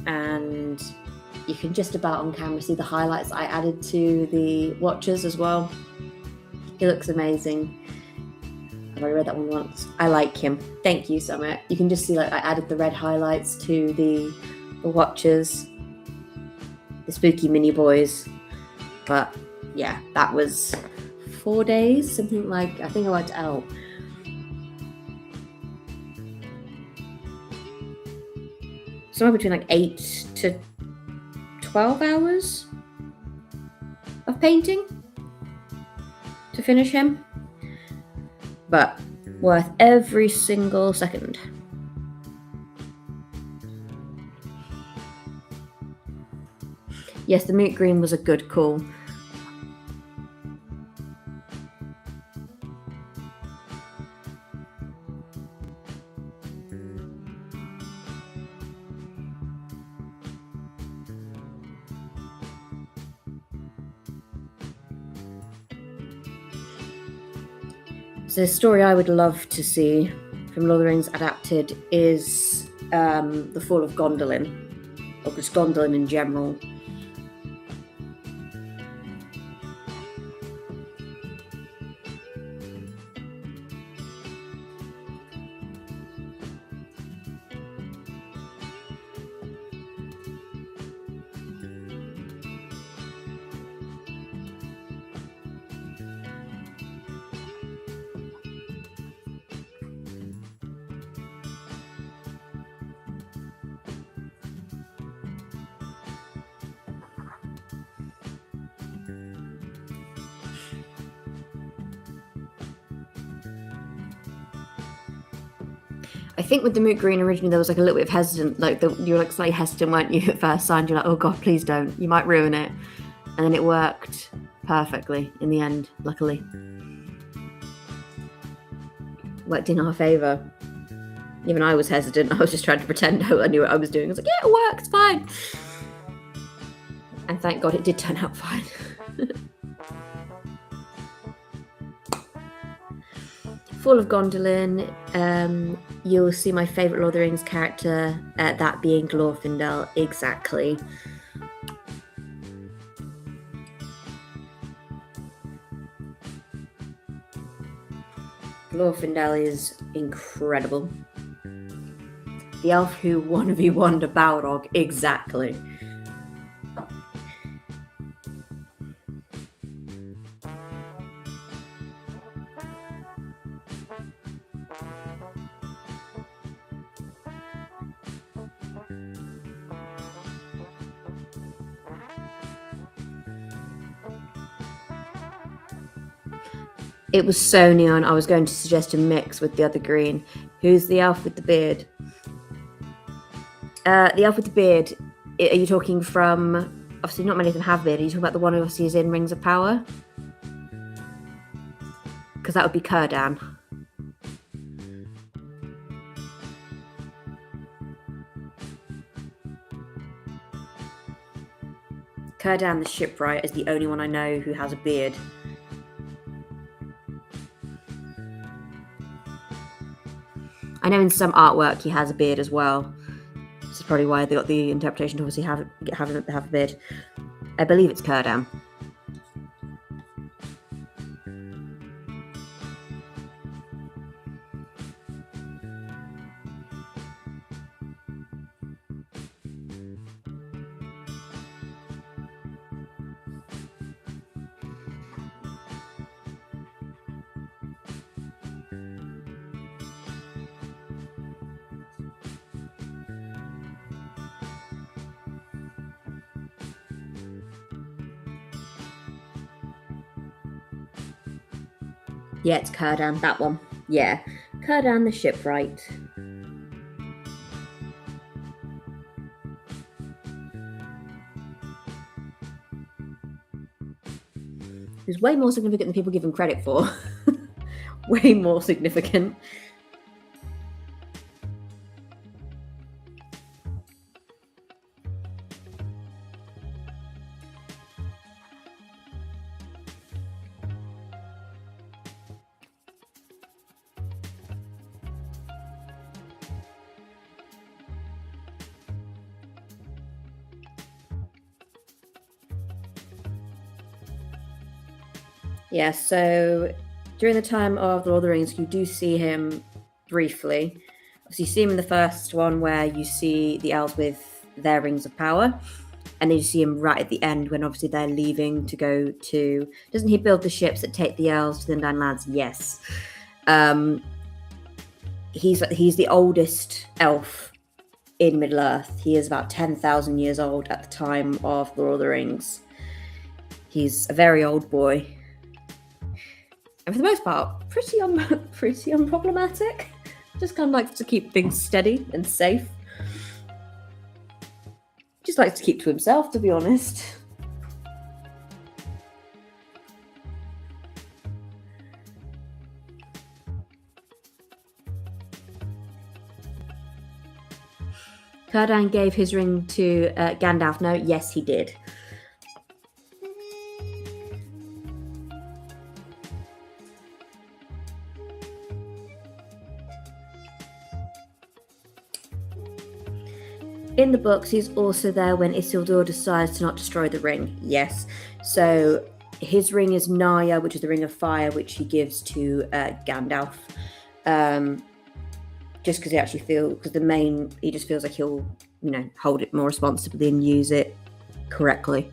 And you can just about on camera see the highlights I added to the watches as well. He looks amazing. I've already read that one once. I like him. Thank you, Summit. You can just see like I added the red highlights to the watches. The spooky mini boys. But yeah, that was 4 days, something like, I think I worked out. Somewhere between like 8 to 12 hours of painting to finish him. But worth every single second. Yes, the moot green was a good call. So the story I would love to see from Lord of the Rings adapted is the fall of Gondolin, or just Gondolin in general. I think with the moot green originally there was like a little bit of hesitant, like you were like slightly hesitant, weren't you, at first signed? You're like, oh god, please don't, you might ruin it. And then it worked perfectly in the end, luckily. Worked in our favour. Even I was hesitant, I was just trying to pretend I knew what I was doing. I was like, yeah, it works, fine. And thank god it did turn out fine. Fall of Gondolin, You'll see my favourite Lord of the Rings character, that being Glorfindel, exactly. Glorfindel is incredible. The elf who 1v1'd a Balrog, exactly. It was so neon, I was going to suggest a mix with the other green. Who's the elf with the beard? The elf with the beard, are you talking from... Obviously not many of them have beard. Are you talking about the one who obviously is in Rings of Power? Because that would be Círdan. Círdan the Shipwright is the only one I know who has a beard. I know in some artwork he has a beard as well. This is probably why they got the interpretation to obviously have a beard. I believe it's Círdan. Yeah, it's Círdan, that one. Yeah, Círdan the Shipwright. Who's way more significant than people give him credit for. Way more significant. Yeah, so during the time of the Lord of the Rings, you do see him briefly. Obviously, you see him in the first one where you see the elves with their rings of power, and then you see him right at the end when obviously they're leaving to go to... Doesn't he build the ships that take the elves to the Undying Lands? Yes. He's the oldest elf in Middle-earth. He is about 10,000 years old at the time of the Lord of the Rings. He's a very old boy. And for the most part, pretty unproblematic. Just kind of likes to keep things steady and safe. Just likes to keep to himself, to be honest. Círdan gave his ring to Gandalf. No, yes, he did. In the books, he's also there when Isildur decides to not destroy the ring. Yes. So his ring is Naya, which is the ring of fire, which he gives to Gandalf. Just because he just feels like he'll, hold it more responsibly and use it correctly.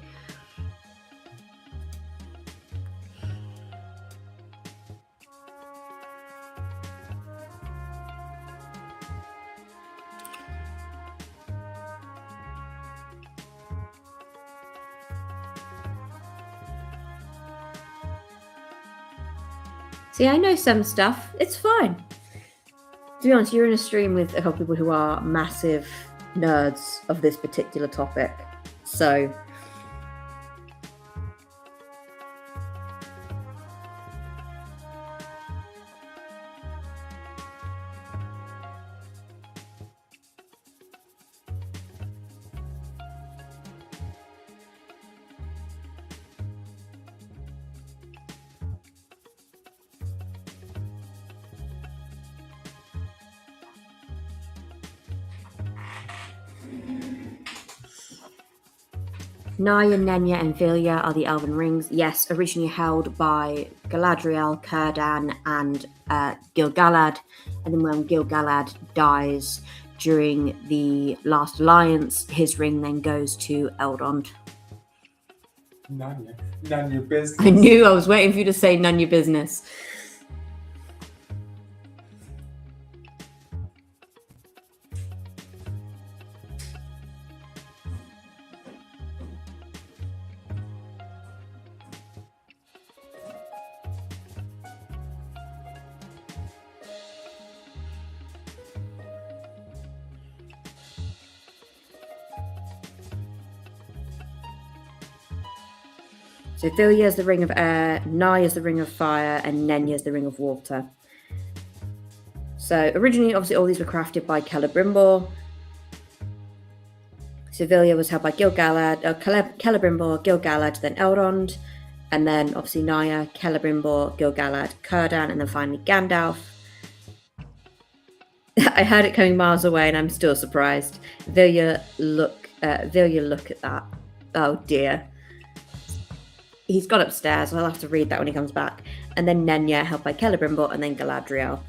See, I know some stuff. It's fine. To be honest, you're in a stream with a couple of people who are massive nerds of this particular topic. So... Naya, Nenya, and Vilya are the Elven Rings. Yes, originally held by Galadriel, Círdan, and Gil-galad. And then when Gil-galad dies during the Last Alliance, his ring then goes to Elrond. None your business. I knew, I was waiting for you to say none your business. So Vilya is the ring of air, Naya is the ring of fire, and Nenya is the ring of water. So originally, obviously, all these were crafted by Celebrimbor. So Vilya was held by Gil-galad, Celebrimbor, Gil-galad, then Elrond, and then obviously Naya, Celebrimbor, Gil-galad, Círdan, and then finally Gandalf. I heard it coming miles away, and I'm still surprised. Vilya, look at that. Oh dear. He's got upstairs, so I'll have to read that when he comes back. And then Nenya, held by Celebrimbor, and then Galadriel.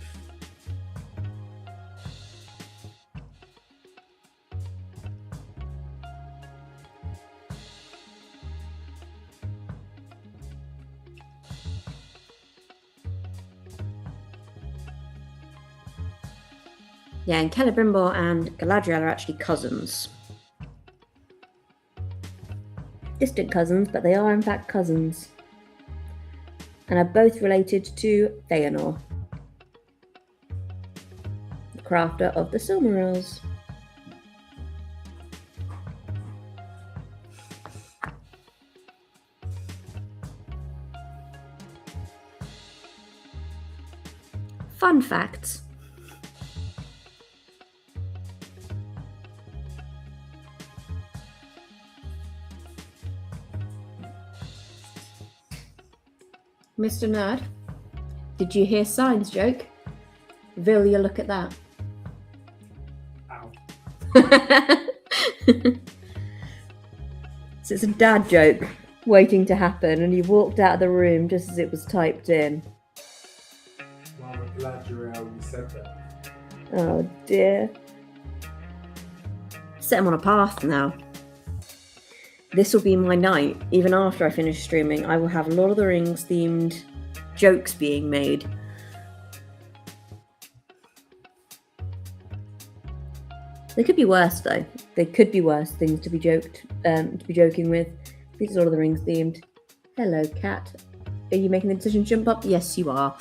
Yeah, and Celebrimbor and Galadriel are actually cousins. Distant cousins, but they are in fact cousins. And are both related to Feanor, the crafter of the Silmarils. Fun facts. Mr. Nerd, did you hear Sign's joke? Vilya, look at that. Ow. So it's a dad joke waiting to happen, and he walked out of the room just as it was typed in. Well, I'm glad you said that. Oh dear. Set him on a path now. This will be my night. Even after I finish streaming, I will have Lord of the Rings themed jokes being made. They could be worse though. They could be worse things to be joking with. This is Lord of the Rings themed. Hello, cat. Are you making the decision to jump up? Yes, you are.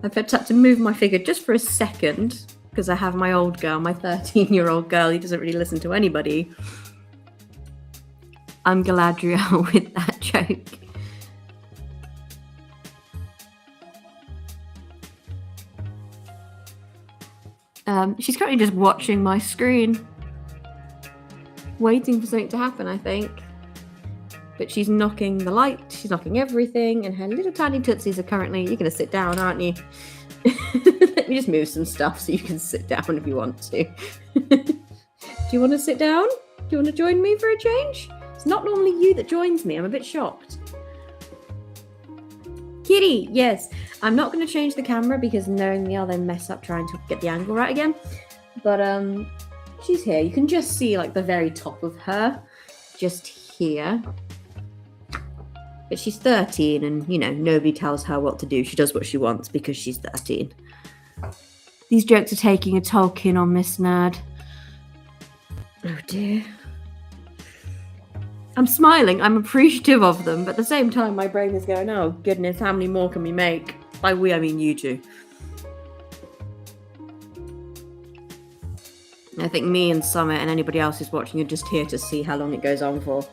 I've had to move my figure just for a second because I have my old girl, my 13-year-old girl, who doesn't really listen to anybody. I'm Galadriel with that joke. She's currently just watching my screen, waiting for something to happen, I think. But she's knocking the light, she's knocking everything, and her little tiny tootsies are currently... You're going to sit down, aren't you? Let me just move some stuff so you can sit down if you want to. Do you want to sit down? Do you want to join me for a change? It's not normally you that joins me. I'm a bit shocked. Kitty, yes. I'm not going to change the camera because knowing me, I'll then mess up trying to get the angle right again. But she's here. You can just see like the very top of her, just here. But she's 13 and, you know, nobody tells her what to do. She does what she wants because she's 13. These jokes are taking a Tolkien on Miss Nerd. Oh dear. I'm smiling. I'm appreciative of them. But at the same time, my brain is going, oh goodness, how many more can we make? By we, I mean you two. I think me and Summit and anybody else who's watching are just here to see how long it goes on for.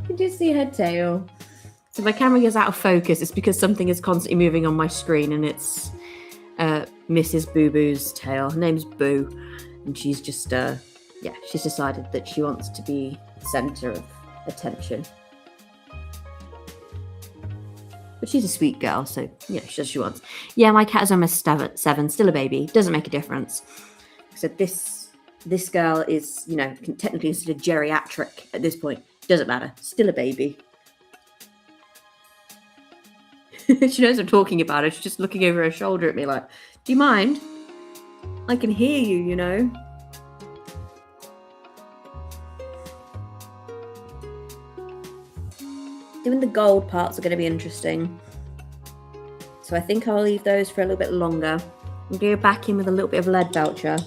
You just see her tail. So if my camera goes out of focus, it's because something is constantly moving on my screen and it's Mrs. Boo Boo's tail. Her name's Boo, and she's just she's decided that she wants to be the center of attention. But she's a sweet girl, so she does what she wants. Yeah, my cat is almost 7, still a baby. Doesn't make a difference. So this girl is, technically considered geriatric at this point. Doesn't matter. Still a baby. She knows I'm talking about her. She's just looking over her shoulder at me like, do you mind? I can hear you, Doing the gold parts are going to be interesting. So I think I'll leave those for a little bit longer. I'm going to go back in with a little bit of lead belcher,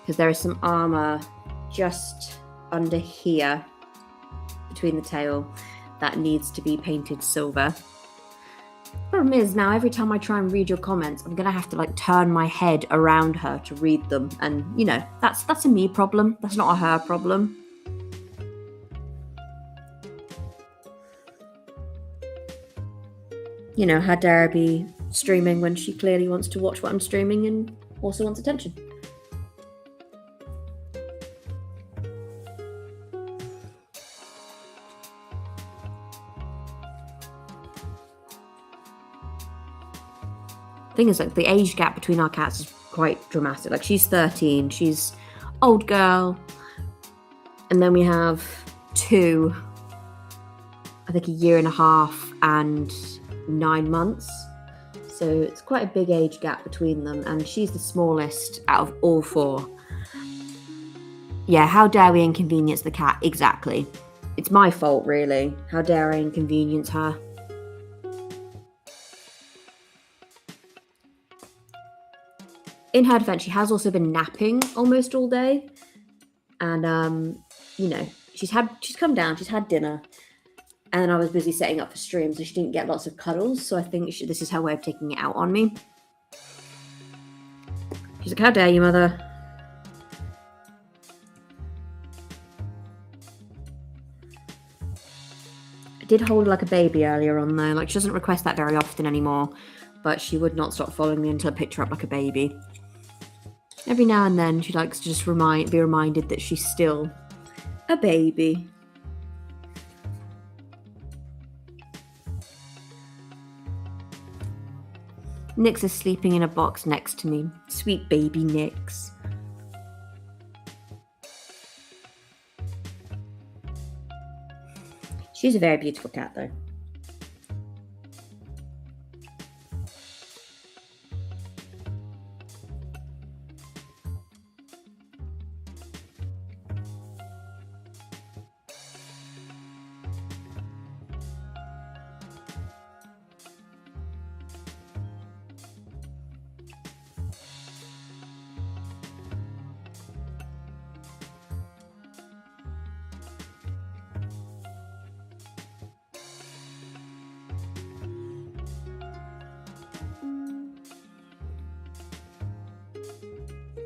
because there is some armour just under here between the tail that needs to be painted silver. Problem is, now every time I try and read your comments, I'm going to have to turn my head around her to read them, and that's a me problem. That's not a her problem. How dare I be streaming when she clearly wants to watch what I'm streaming and also wants attention. Thing is, the age gap between our cats is quite dramatic. She's 13, she's old girl, and then we have 2, I think, 1.5 and 9 months. So it's quite a big age gap between them, and she's the smallest out of all 4. Yeah, how dare we inconvenience the cat? Exactly. It's my fault, really. How dare I inconvenience her? In her defense, she has also been napping almost all day, and she's come down, she's had dinner, and then I was busy setting up for stream, so she didn't get lots of cuddles. So I think this is her way of taking it out on me. She's like, "How dare you, mother?" I did hold her like a baby earlier on, though. She doesn't request that very often anymore, but she would not stop following me until I picked her up like a baby. Every now and then, she likes to just be reminded that she's still a baby. Nyx is sleeping in a box next to me. Sweet baby Nyx. She's a very beautiful cat, though.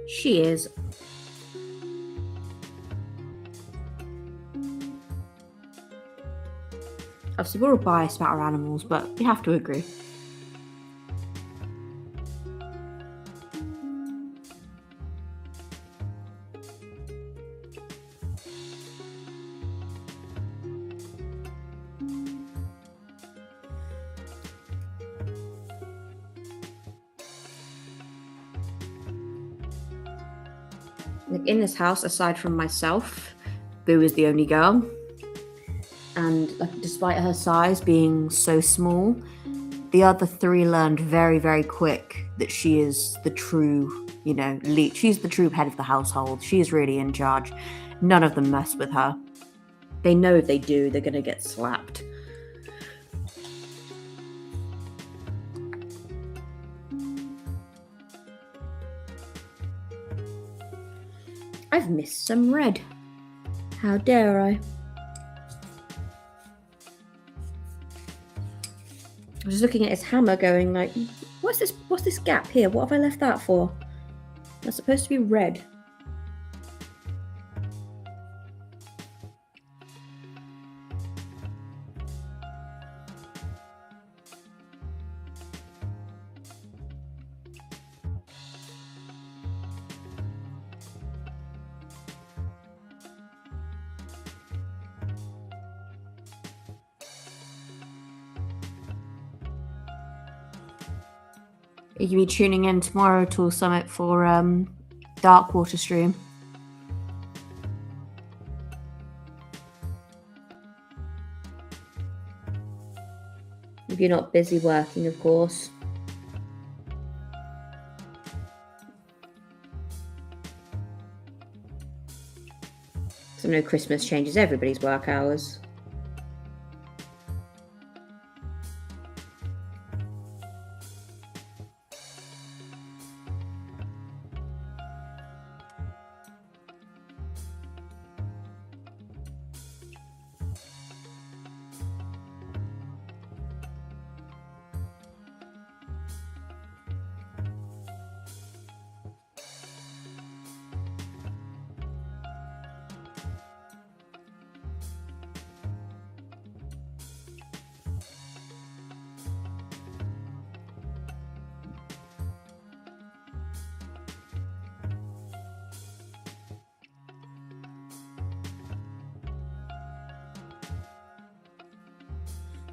She is. Obviously, we're all biased about our animals, but we have to agree. In this house, aside from myself, Boo is the only girl. And despite her size being so small, the other 3 learned very, very quick that she is the true, lead. She's the true head of the household. She is really in charge. None of them mess with her. They know if they do, they're going to get slapped. I've missed some red. How dare I? I was just looking at his hammer going what's this gap here? What have I left that for? That's supposed to be red. You'll be tuning in tomorrow to Summit for Darkwater stream. If you're not busy working, of course. So I know Christmas changes everybody's work hours.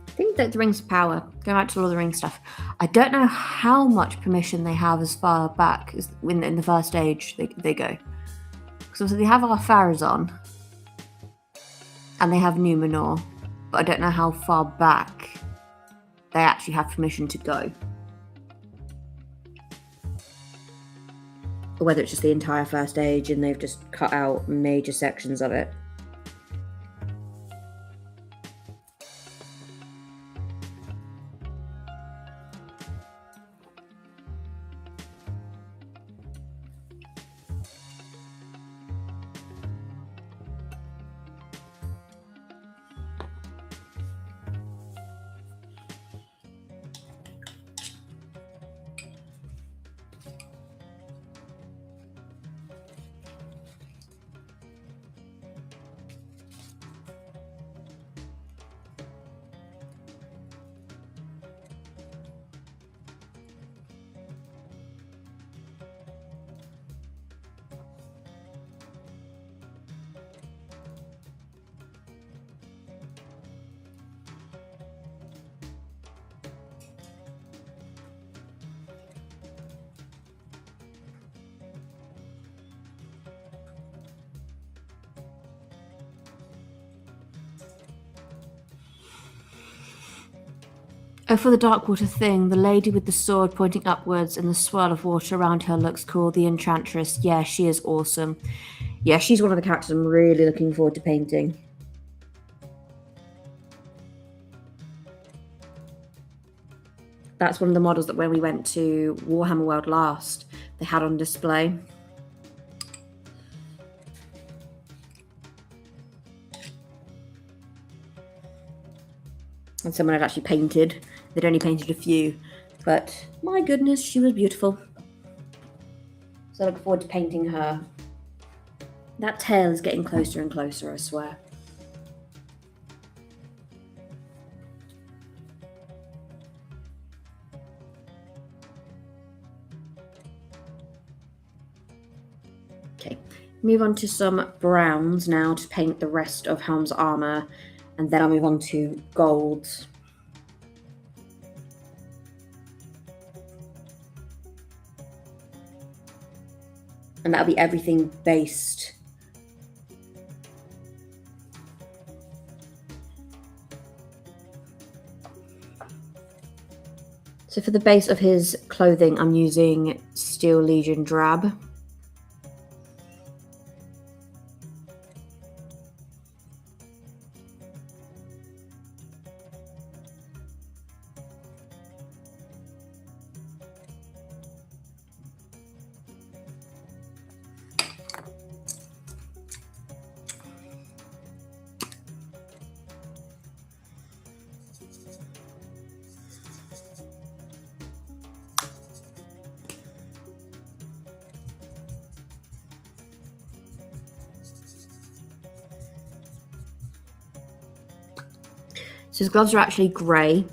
I think that the Rings of Power, going back to Lord of the Rings stuff, I don't know how much permission they have as far back as in the first age they go. Because obviously they have Ar-Pharazôn and they have Numenor, but I don't know how far back they actually have permission to go. Or whether it's just the entire first age and they've just cut out major sections of it. Oh, for the Darkwater thing, the lady with the sword pointing upwards and the swirl of water around her looks cool. The Enchantress, yeah, she is awesome. Yeah, she's one of the characters I'm really looking forward to painting. That's one of the models that when we went to Warhammer World last, they had on display. And someone had actually painted. They'd only painted a few, but my goodness, she was beautiful. So I look forward to painting her. That tail is getting closer and closer, I swear. Okay, move on to some browns now to paint the rest of Helm's armor, and then I'll move on to golds. And that'll be everything based. So for the base of his clothing, I'm using Steel Legion Drab. So his gloves are actually grey,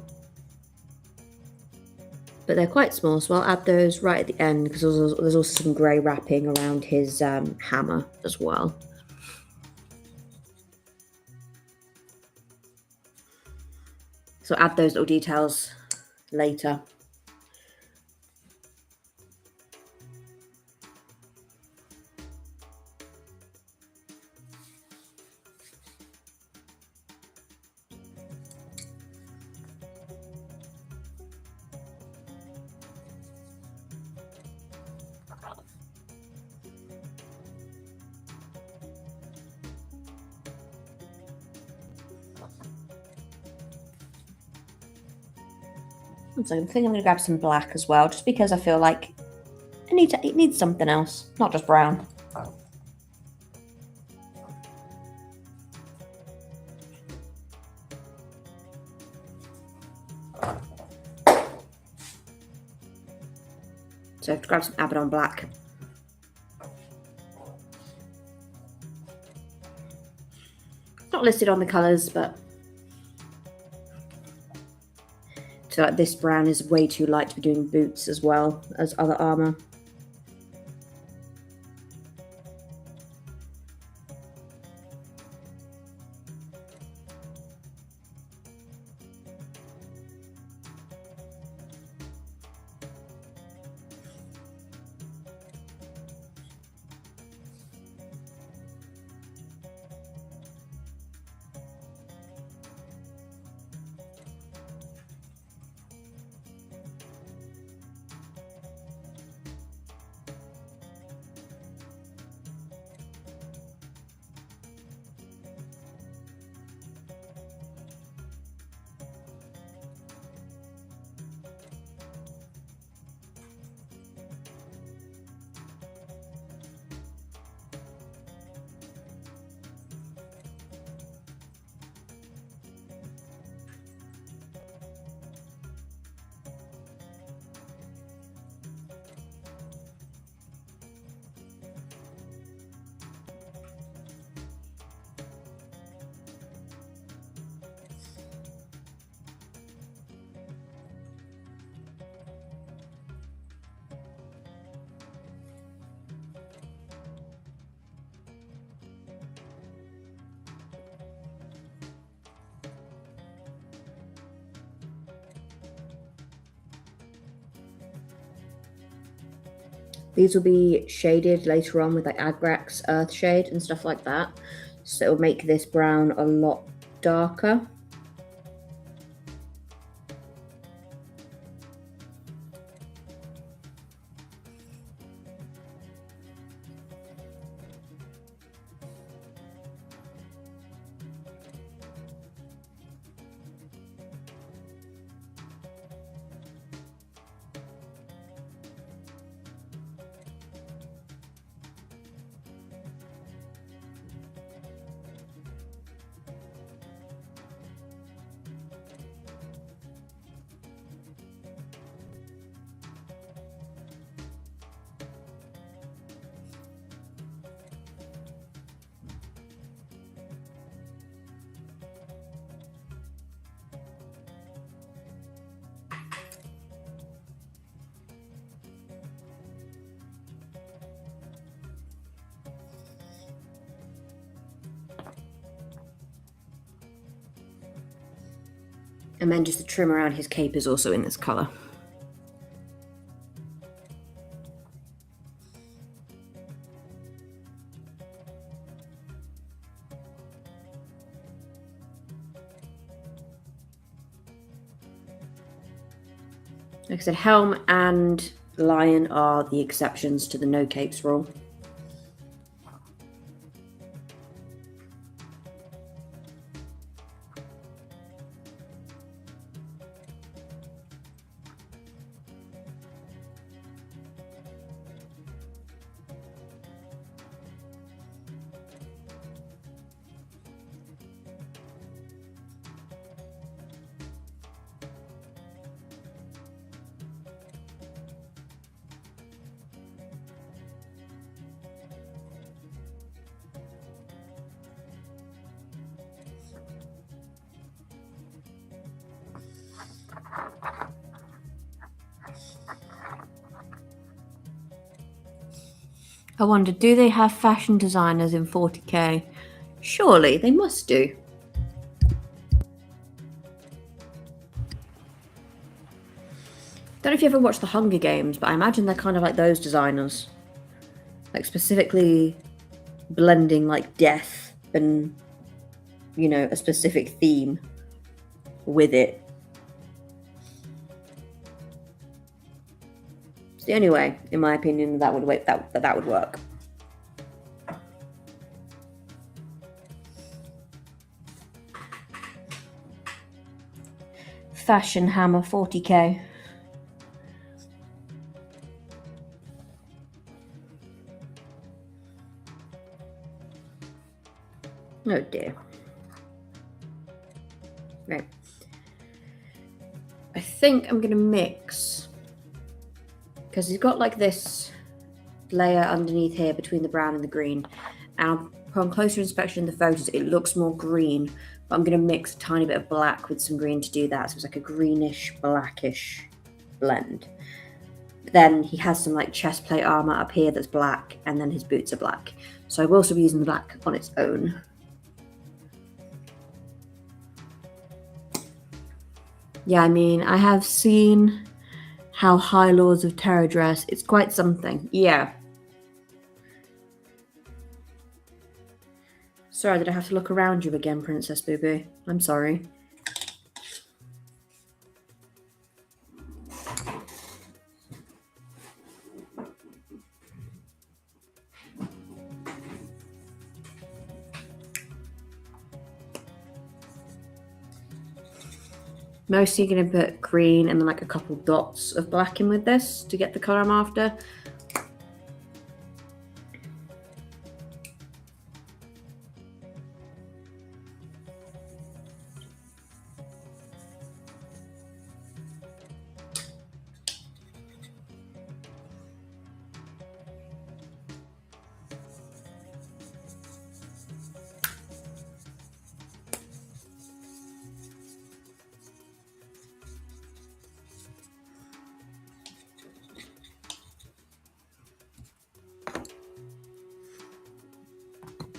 but they're quite small, so I'll add those right at the end because there's also some grey wrapping around his hammer as well. So add those little details later. So I think I'm going to grab some black as well, just because I feel like it needs something else, not just brown. So I have to grab some Abaddon black. It's not listed on the colours, but so like this brown is way too light to be doing boots as well as other armour. These will be shaded later on with like Agrax, Earth Shade and stuff like that. So it'll make this brown a lot darker. And then just the trim around his cape is also in this colour. Like I said, helm and lion are the exceptions to the no capes rule. I wonder, do they have fashion designers in 40k? Surely, they must do. Don't know if you ever watched the Hunger Games, but I imagine they're kind of like those designers. Like specifically blending like death and, you know, a specific theme with it. It's the only way, in my opinion, that would work. fashion hammer, 40k. Oh dear. Right. I think I'm gonna mix, because he's got like this layer underneath here between the brown and the green, and upon closer inspection in the photos it looks more green, but I'm gonna mix a tiny bit of black with some green to do that, so it's like a greenish blackish blend. But then he has some like chest plate armor up here that's black, and then his boots are black, so I will also be using the black on its own. Yeah, I mean, I have seen how High Lords of Terror dress. It's quite something. Yeah. Sorry, did I have to look around you again, Princess Boo Boo? I'm sorry. Mostly going to put green and then like a couple dots of black in with this to get the colour I'm after.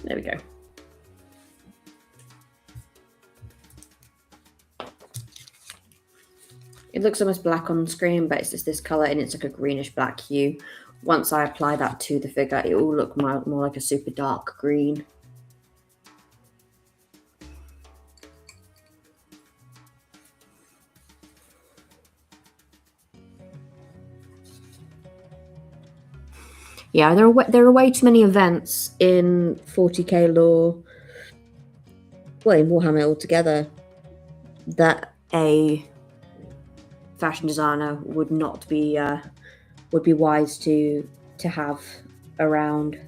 There we go. It looks almost black on screen, but it's just this colour and it's like a greenish black hue. Once I apply that to the figure, it will look more like a super dark green. Yeah, there are way too many events in 40k lore, well, in Warhammer altogether, that a fashion designer would not be would be wise to have around.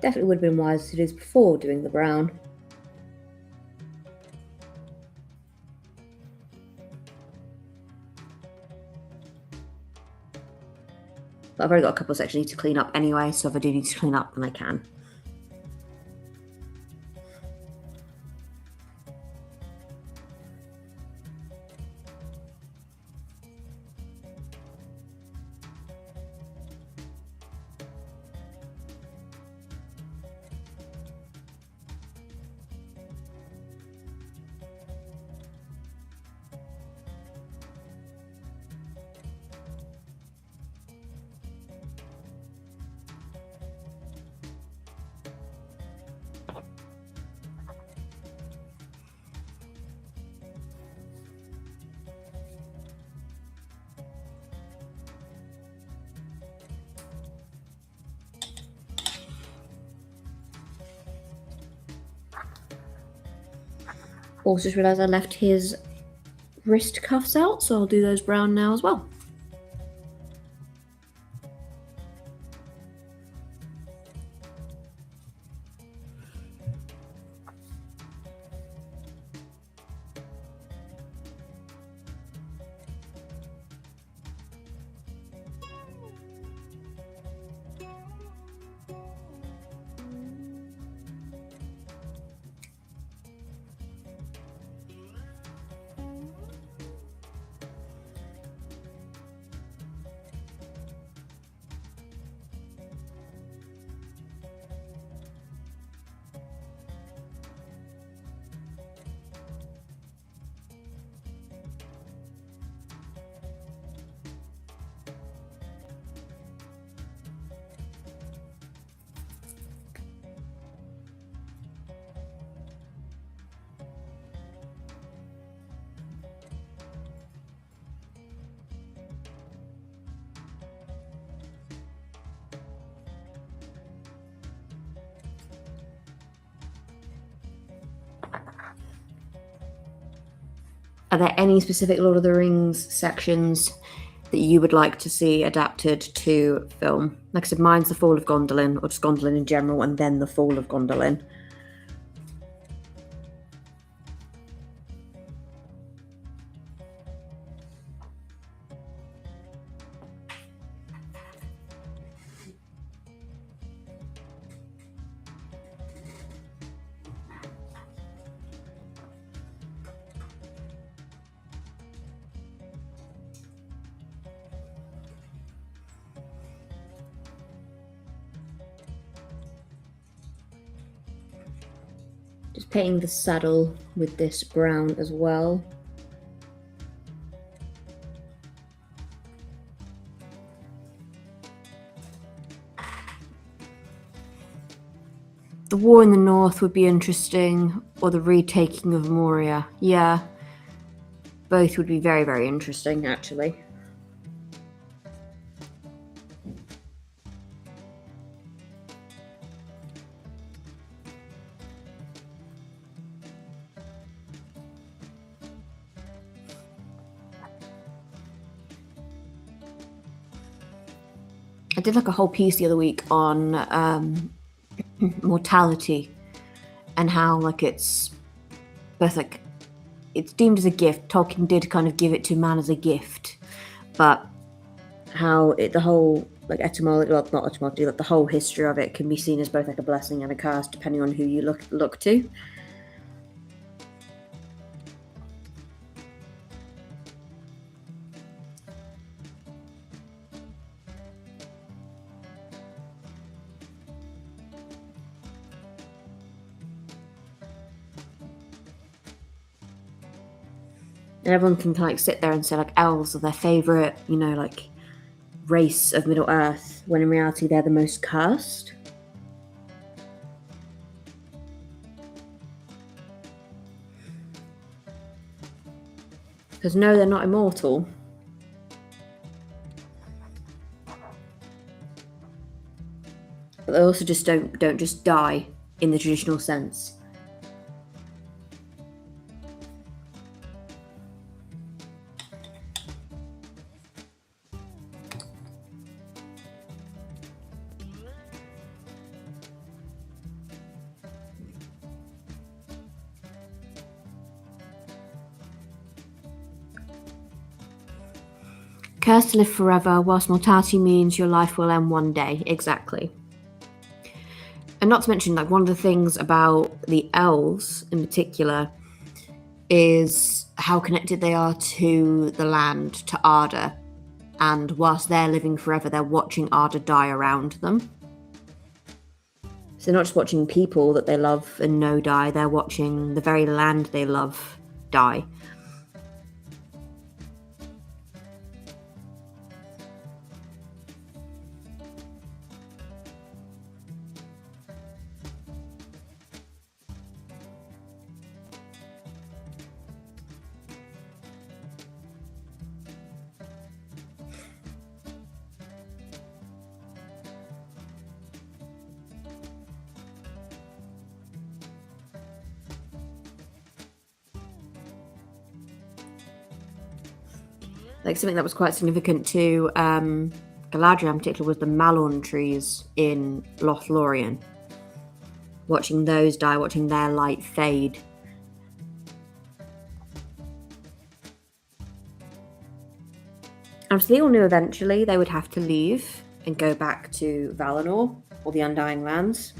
Definitely would have been wise to do this before doing the brown. But I've already got a couple of sections I need to clean up anyway, so if I do need to clean up, then I can. Also just realised I left his wrist cuffs out, so I'll do those brown now as well. Are there any specific Lord of the Rings sections that you would like to see adapted to film? Like I said, mine's the Fall of Gondolin, or just Gondolin in general, and then the Fall of Gondolin. Just painting the saddle with this brown as well. The war in the north would be interesting, or the retaking of Moria. Yeah, both would be very, very interesting, actually. I did like a whole piece the other week on mortality and how like it's both like it's deemed as a gift. Tolkien did kind of give it to man as a gift, but how the whole like etymology, well, not etymology, like the whole history of it can be seen as both like a blessing and a curse depending on who you look to. And everyone can like sit there and say like elves are their favorite, like race of Middle Earth, when in reality they're the most cursed. Because no, they're not immortal. But they also just don't just die in the traditional sense. Cursed to live forever, whilst mortality means your life will end one day. Exactly. And not to mention, like, one of the things about the elves in particular is how connected they are to the land, to Arda. And whilst they're living forever, they're watching Arda die around them. So they're not just watching people that they love and know die, they're watching the very land they love die. Like something that was quite significant to Galadriel in particular was the Malorn trees in Lothlorien. Watching those die, watching their light fade. Obviously, they all knew eventually they would have to leave and go back to Valinor, or the Undying Lands.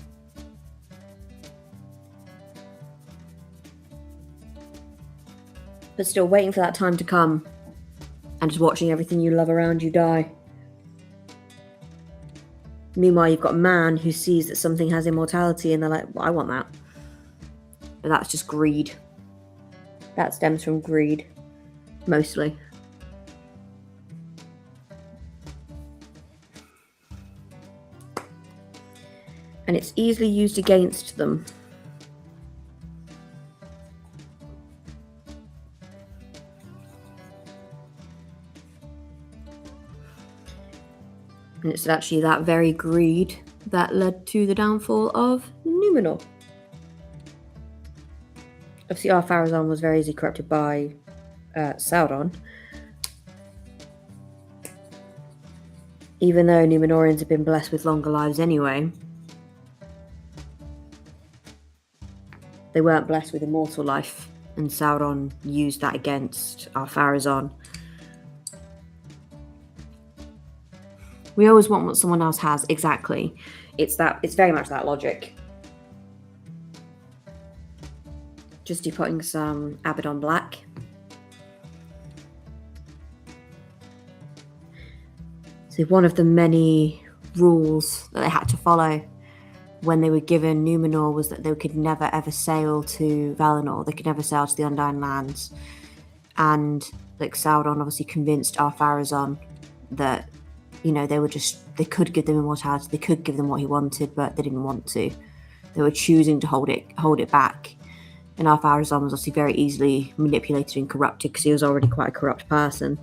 But still waiting for that time to come and just watching everything you love around you die. Meanwhile, you've got a man who sees that something has immortality and they're like, well, I want that. But that's just greed. That stems from greed, mostly. And it's easily used against them. And it's actually that very greed that led to the downfall of Númenor. Obviously, Ar-Pharazôn was very easily corrupted by Sauron, even though Numenorians have been blessed with longer lives anyway, they weren't blessed with immortal life, and Sauron used that against Ar-Pharazôn. We always want what someone else has. Exactly. It's very much that logic. Just putting some Abaddon Black. So one of the many rules that they had to follow when they were given Numenor was that they could never ever sail to Valinor. They could never sail to the Undying Lands. And like Sauron obviously convinced Ar-Pharazôn that, you know, they could give them immortality, they could give them what he wanted, but they didn't want to. They were choosing to hold it back. And Ar-Pharazôn was obviously very easily manipulated and corrupted because he was already quite a corrupt person.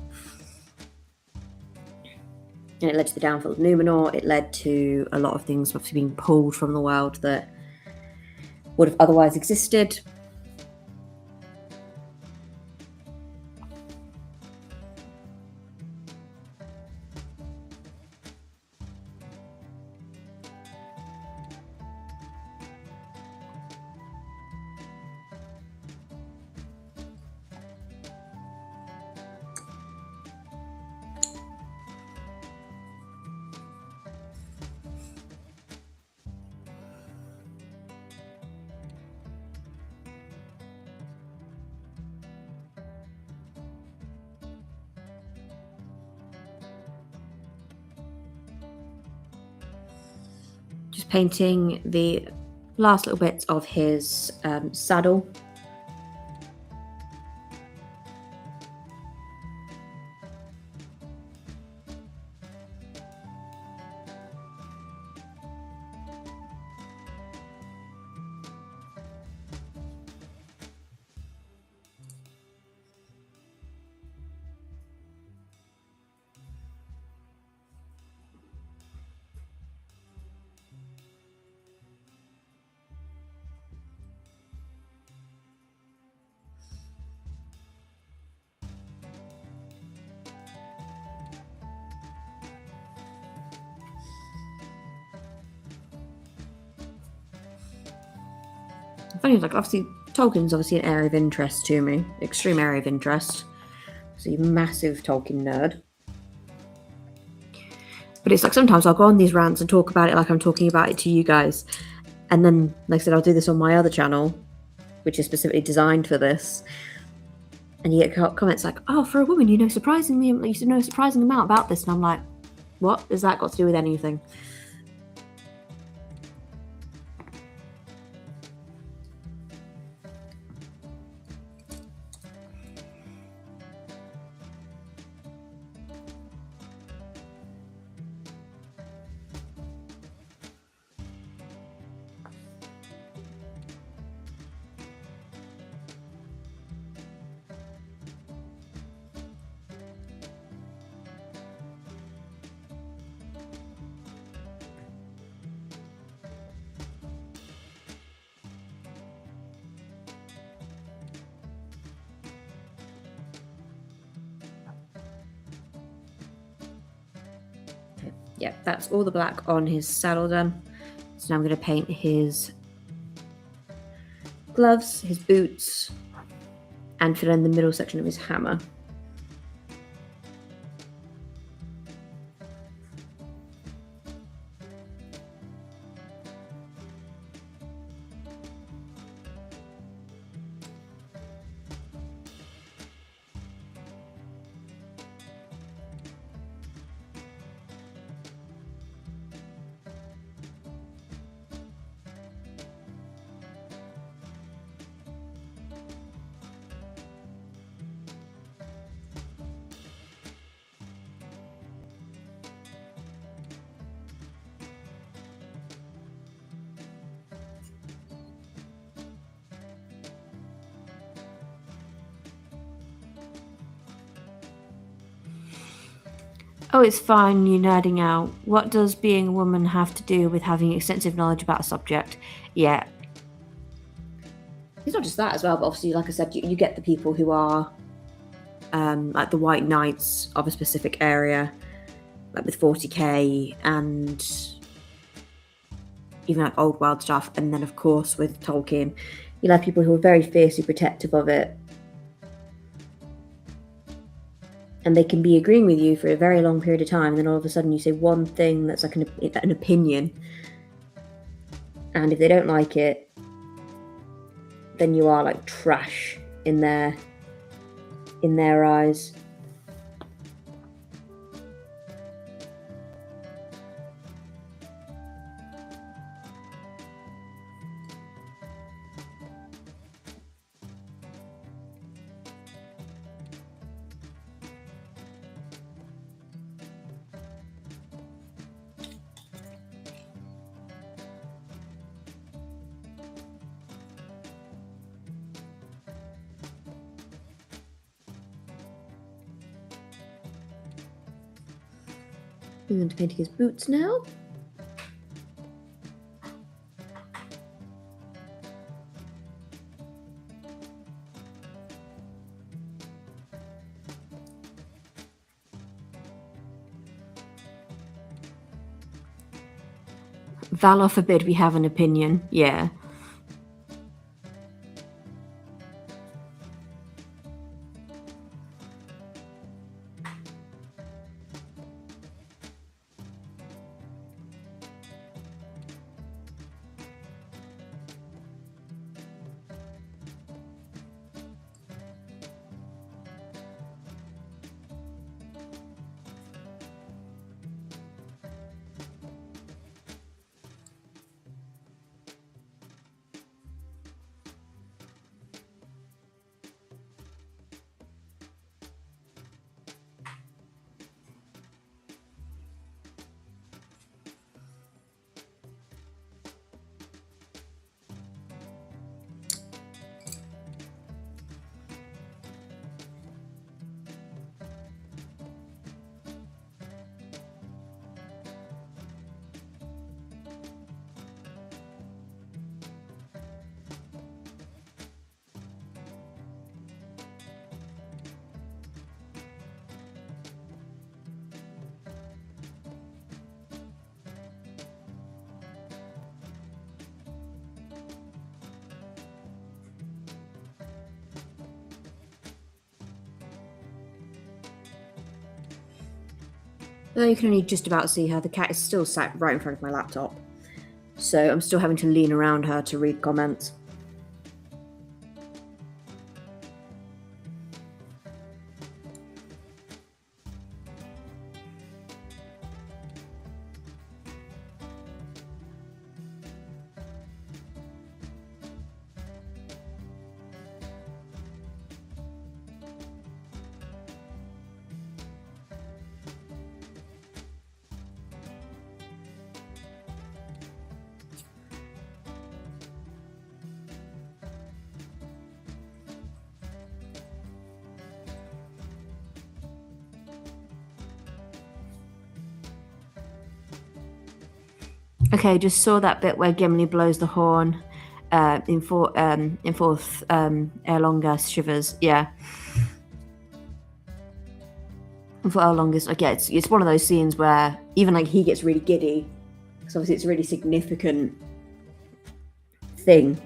And it led to the downfall of Numenor. It led to a lot of things obviously being pulled from the world that would have otherwise existed. Just painting the last little bits of his saddle. Funny, like obviously Tolkien's obviously an area of interest to me, extreme area of interest. So you're a massive Tolkien nerd. But it's like sometimes I'll go on these rants and talk about it like I'm talking about it to you guys. And then, like I said, I'll do this on my other channel, which is specifically designed for this. And you get comments like, oh, for a woman, you know a surprising amount about this. And I'm like, what has that got to do with anything? Yeah, that's all the black on his saddle done. So now I'm going to paint his gloves, his boots, and fill in the middle section of his hammer. Oh, it's fine, you nerding out. What does being a woman have to do with having extensive knowledge about a subject? Yeah. It's not just that as well, but obviously, like I said, you get the people who are like the White Knights of a specific area, like with 40k, and even like old world stuff. And then of course with Tolkien, you'll have people who are very fiercely protective of it, and they can be agreeing with you for a very long period of time, and then all of a sudden you say one thing that's like an opinion, and if they don't like it, then you are like trash in their eyes. Moving on to painting his boots now. Valor forbid we have an opinion. Yeah. Well, you can only just about see her. The cat is still sat right in front of my laptop, so I'm still having to lean around her to read comments. Okay, just saw that bit where Gimli blows the horn in fourth Erlonga shivers. Yeah. And for Erlonga's, like, yeah, it's one of those scenes where even like he gets really giddy, because obviously it's a really significant thing.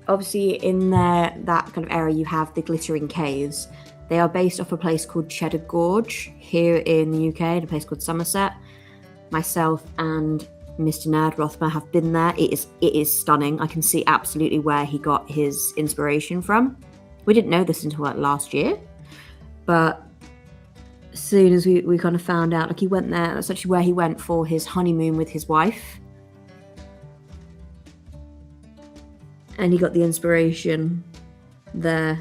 Obviously, in that kind of area, you have the glittering caves. They are based off a place called Cheddar Gorge here in the UK, and a place called Somerset. Myself and Mr. Nerd Rothmer have been there. It is stunning. I can see absolutely where he got his inspiration from. We didn't know this until like last year, but as soon as we kind of found out, like he went there, that's actually where he went for his honeymoon with his wife. And you got the inspiration there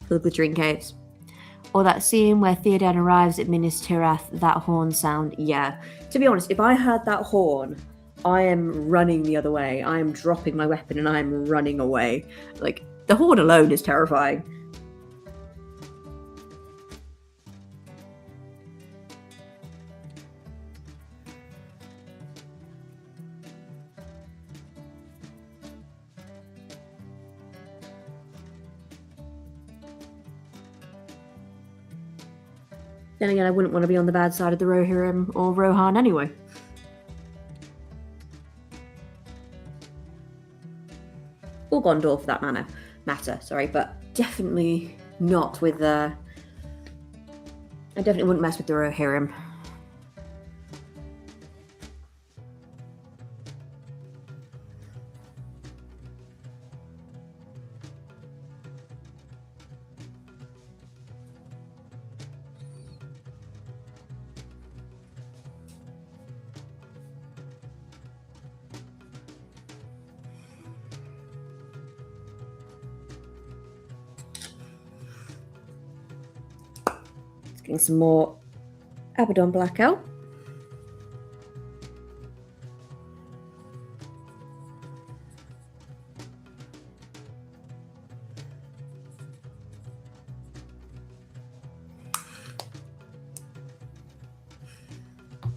for the glittering caves. Or that scene where Theoden arrives at Minas Tirith, that horn sound, yeah. To be honest, if I heard that horn, I am running the other way. I am dropping my weapon and I am running away. Like, the horn alone is terrifying. Then again, I wouldn't want to be on the bad side of the Rohirrim or Rohan anyway. Or Gondor for that matter, sorry, but definitely not with I definitely wouldn't mess with the Rohirrim. Getting some more Abaddon Black Ale.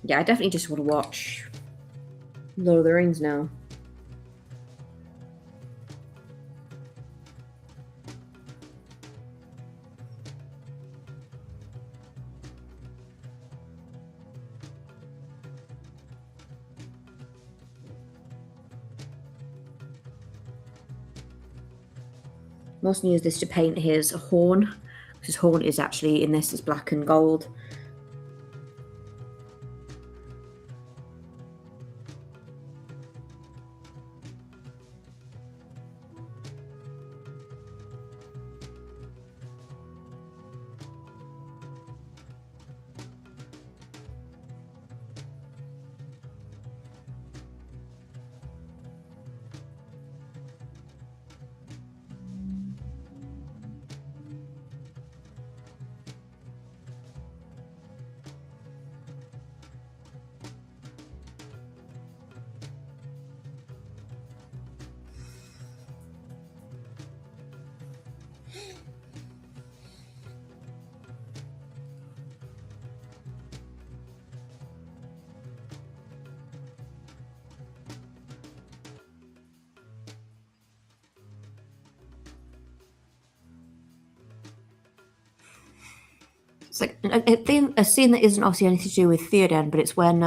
Yeah, I definitely just want to watch Lord of the Rings now. I'm also going to use this to paint his horn. His horn is actually, in this, is black and gold. It's like a scene that isn't obviously anything to do with Theoden, but it's when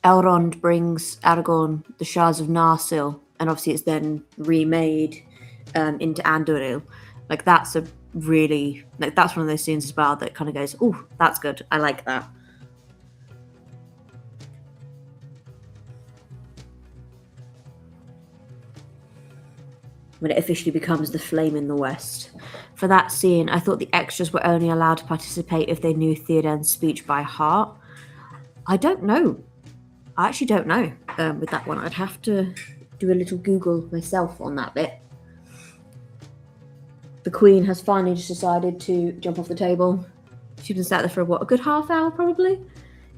Elrond brings Aragorn the shards of Narsil, and obviously it's then remade into Anduril. Like, that's a really, like, that's one of those scenes as well that kind of goes, oh, that's good. I like that. When it officially becomes the Flame in the West. For that scene, I thought the extras were only allowed to participate if they knew Theoden's speech by heart. I don't know. I actually don't know with that one. I'd have to do a little Google myself on that bit. The Queen has finally just decided to jump off the table. She's been sat there for a good half hour probably,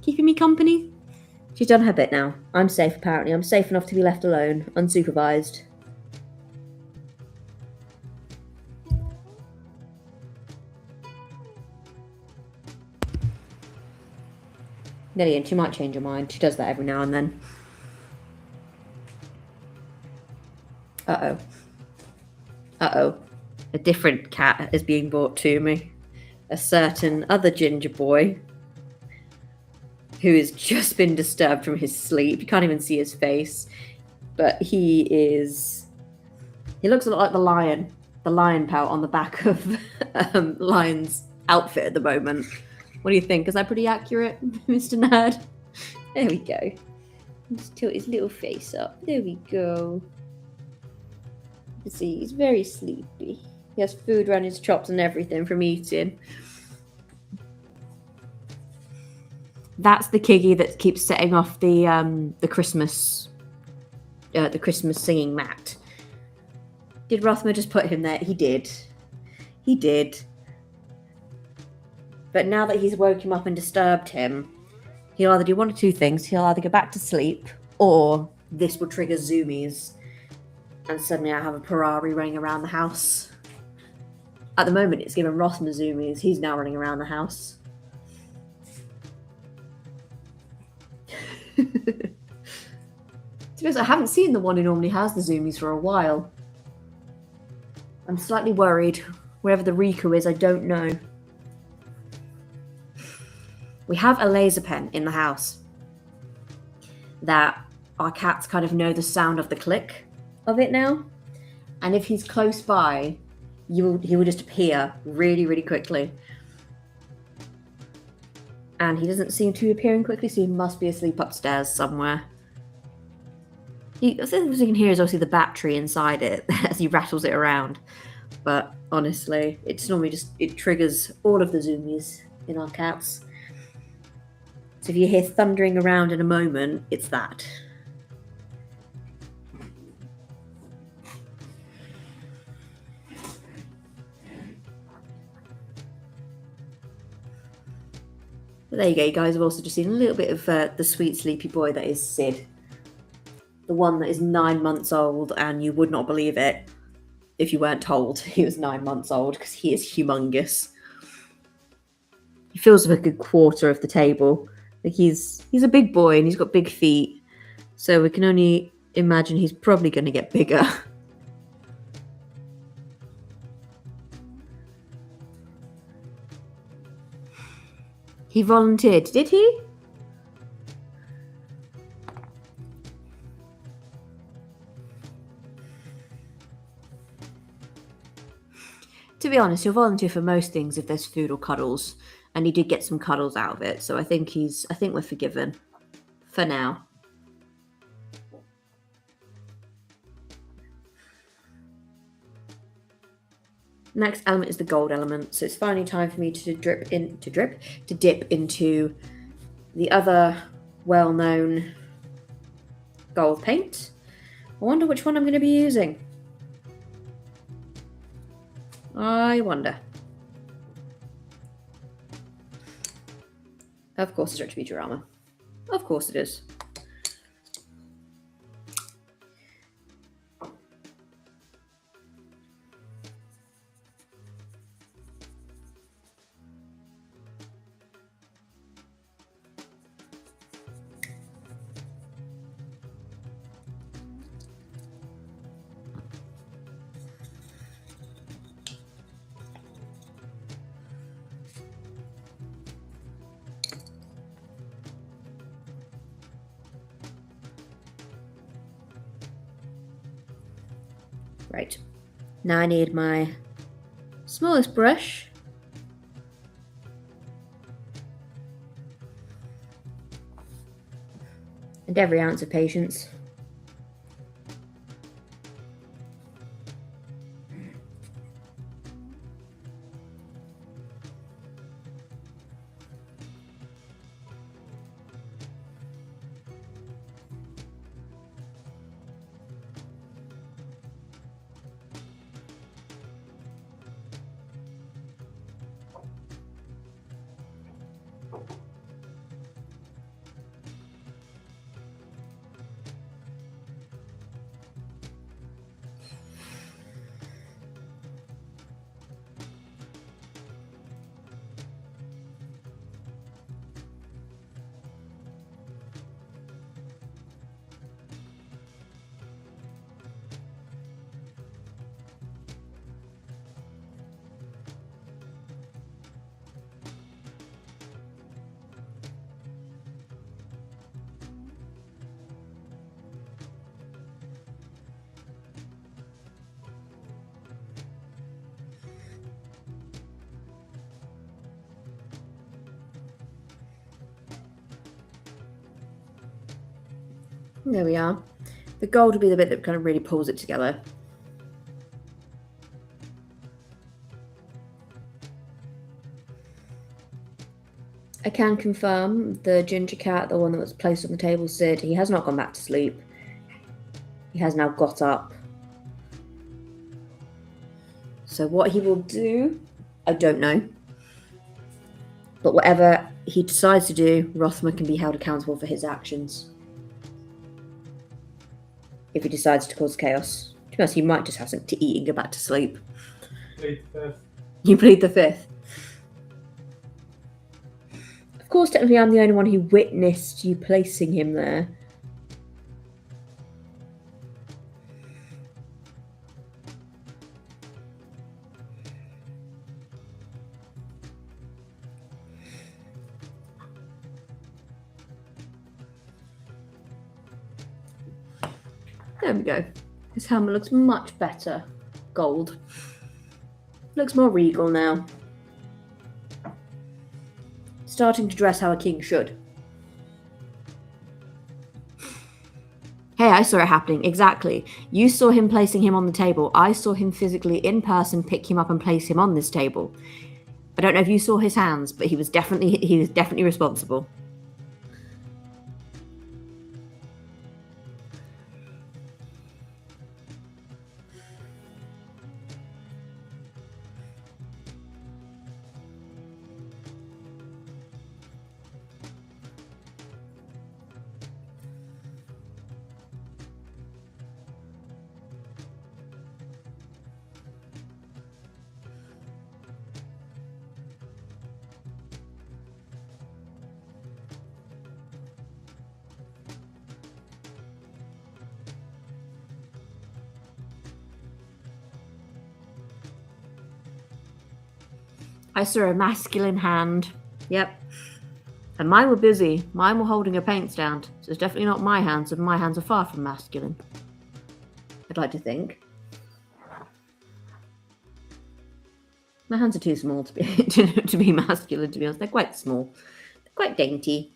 keeping me company. She's done her bit now. I'm safe apparently. I'm safe enough to be left alone, unsupervised. Lillian, she might change her mind. She does that every now and then. Uh-oh. Uh-oh. A different cat is being brought to me. A certain other ginger boy who has just been disturbed from his sleep. You can't even see his face. But he looks a lot like the lion pelt on the back of Lion's outfit at the moment. What do you think? Is that pretty accurate, Mr. Nerd? There we go. Just tilt his little face up. There we go. You see, he's very sleepy. He has food around his chops and everything from eating. That's the Kiggy that keeps setting off the Christmas the Christmas singing mat. Did Rothmer just put him there? He did. He did. But now that he's woke him up and disturbed him, he'll either do one of two things. He'll either go back to sleep, or this will trigger zoomies, and suddenly I have a Ferrari running around the house. At the moment, it's giving Rothmer zoomies. He's now running around the house. To be honest, I haven't seen the one who normally has the zoomies for a while. I'm slightly worried. Wherever the Riku is, I don't know. We have a laser pen in the house that our cats kind of know the sound of the click of it now. And if he's close by, he will just appear really, really quickly. And he doesn't seem to be appearing quickly, so he must be asleep upstairs somewhere. The thing you can hear is obviously the battery inside it as he rattles it around. But honestly, it's normally it triggers all of the zoomies in our cats. So if you hear thundering around in a moment, it's that. But there you go, you guys have also just seen a little bit of the sweet sleepy boy that is Sid. The one that is 9 months old, and you would not believe it if you weren't told he was 9 months old, because he is humongous. He feels like a good quarter of the table. Like he's a big boy and he's got big feet, so we can only imagine he's probably going to get bigger. He volunteered, did he? To be honest, he'll volunteer for most things if there's food or cuddles, and he did get some cuddles out of it, so I think we're forgiven for now. Next element is the gold element, so it's finally time for me to dip into the other well-known gold paint. I wonder which one I'm going to be using. I wonder. Of course it's Retributor armor. Of course it is. Right. Now I need my smallest brush. And every ounce of patience. There we are. The gold will be the bit that kind of really pulls it together. I can confirm the ginger cat, the one that was placed on the table, Sid, he has not gone back to sleep. He has now got up. So what he will do, I don't know. But whatever he decides to do, Rothmer can be held accountable for his actions. If he decides to cause chaos. To be honest, he might just have something to eat and go back to sleep. Plead the fifth. You plead the fifth. Of course, technically I'm the only one who witnessed you placing him there. There we go. His helmet looks much better. Gold. Looks more regal now. Starting to dress how a king should. Hey, I saw it happening. Exactly. You saw him placing him on the table. I saw him physically in person pick him up and place him on this table. I don't know if you saw his hands, but he was definitely responsible. I saw a masculine hand. Yep. And mine were busy. Mine were holding a paint stand. So it's definitely not my hands, and my hands are far from masculine. I'd like to think. My hands are too small to be to be masculine, to be honest. They're quite small. They're quite dainty.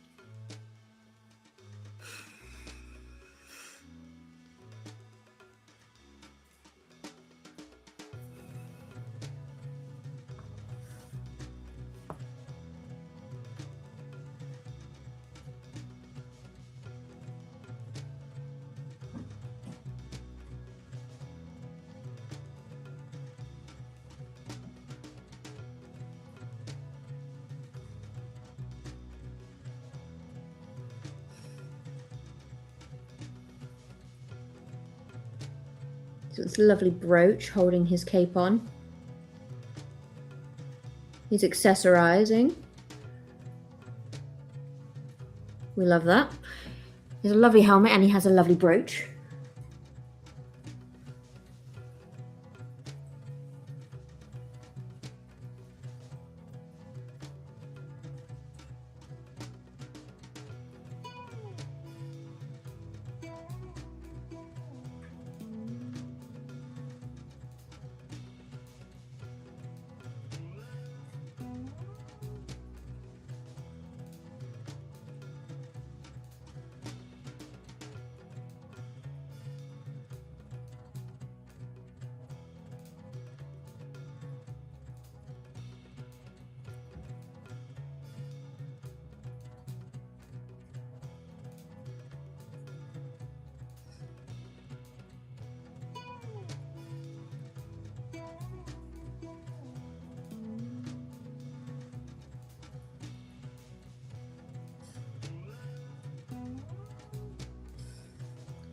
So it's a lovely brooch holding his cape on. He's accessorizing. We love that. He has a lovely helmet and he has a lovely brooch.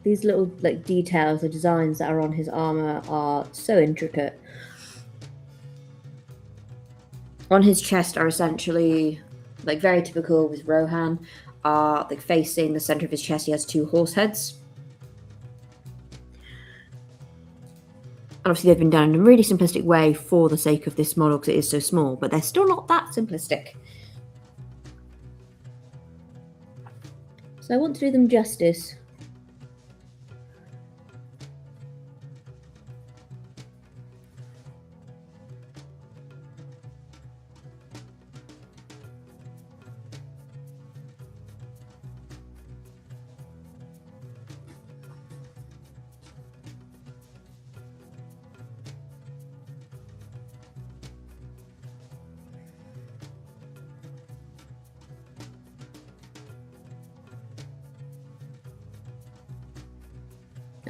These little details, the designs that are on his armor are so intricate. On his chest are essentially very typical with Rohan, are facing the center of his chest. He has two horse heads. Obviously, they've been done in a really simplistic way for the sake of this model because it is so small, but they're still not that simplistic. So I want to do them justice.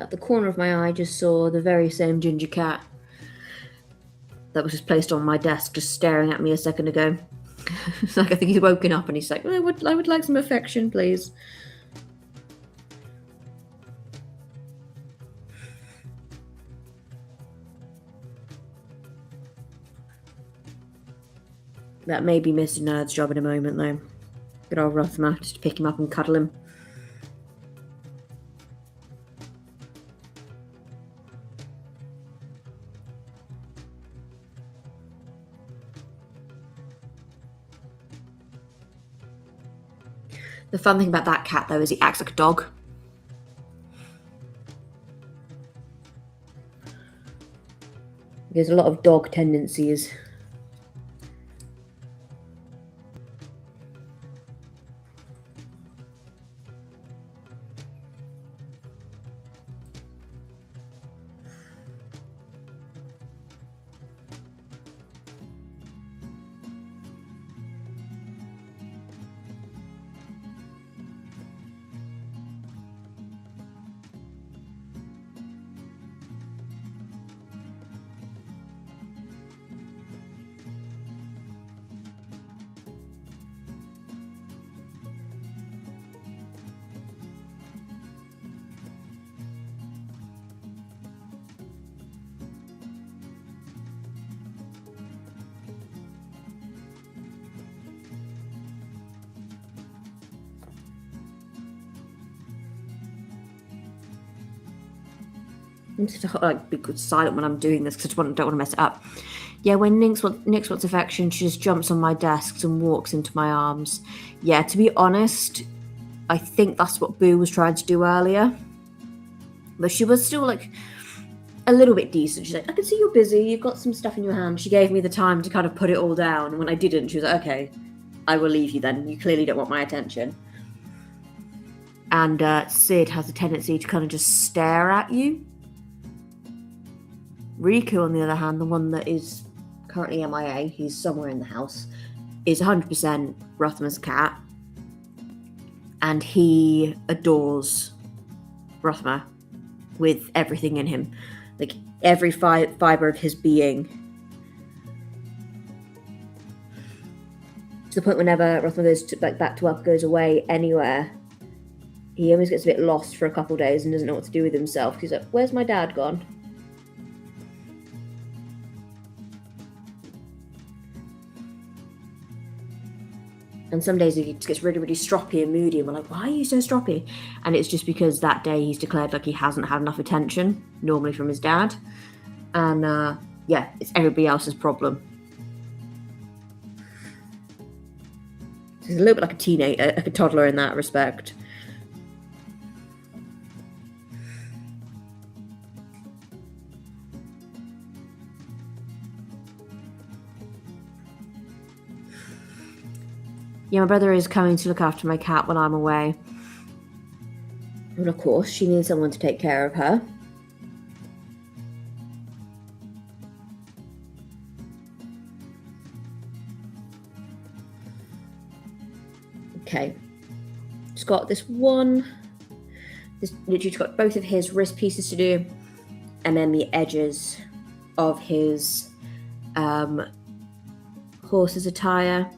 At the corner of my eye, I just saw the very same ginger cat that was just placed on my desk, just staring at me a second ago. It's like I think he's woken up and he's like, I would like some affection, please. That may be Mr. Nerd's job in a moment, though. Good old Rothmer, just to pick him up and cuddle him. The fun thing about that cat, though, is he acts like a dog. There's a lot of dog tendencies. I'm just like be silent when I'm doing this because I don't want to mess it up. Yeah, when Nyx wants affection, she just jumps on my desk and walks into my arms. Yeah, to be honest, I think that's what Boo was trying to do earlier. But she was still like a little bit decent. She's like, I can see you're busy. You've got some stuff in your hand. She gave me the time to kind of put it all down. And when I didn't, she was like, okay, I will leave you then. You clearly don't want my attention. And Sid has a tendency to kind of just stare at you. Riku, on the other hand, the one that is currently MIA, he's somewhere in the house, is 100% Rothmer's cat. And he adores Rothmer with everything in him. Like, every fiber of his being. To the point whenever Rothmer goes back to work, goes away anywhere, he always gets a bit lost for a couple of days and doesn't know what to do with himself. He's like, where's my dad gone? And some days he just gets really, really stroppy and moody, and we're like, why are you so stroppy? And it's just because that day he's declared like he hasn't had enough attention, normally from his dad. And yeah, it's everybody else's problem. So he's a little bit like a teenager, like a toddler in that respect. Yeah, my brother is coming to look after my cat when I'm away. And of course, she needs someone to take care of her. Okay. Just got this one. This literally got both of his wrist pieces to do. And then the edges of his horse's attire.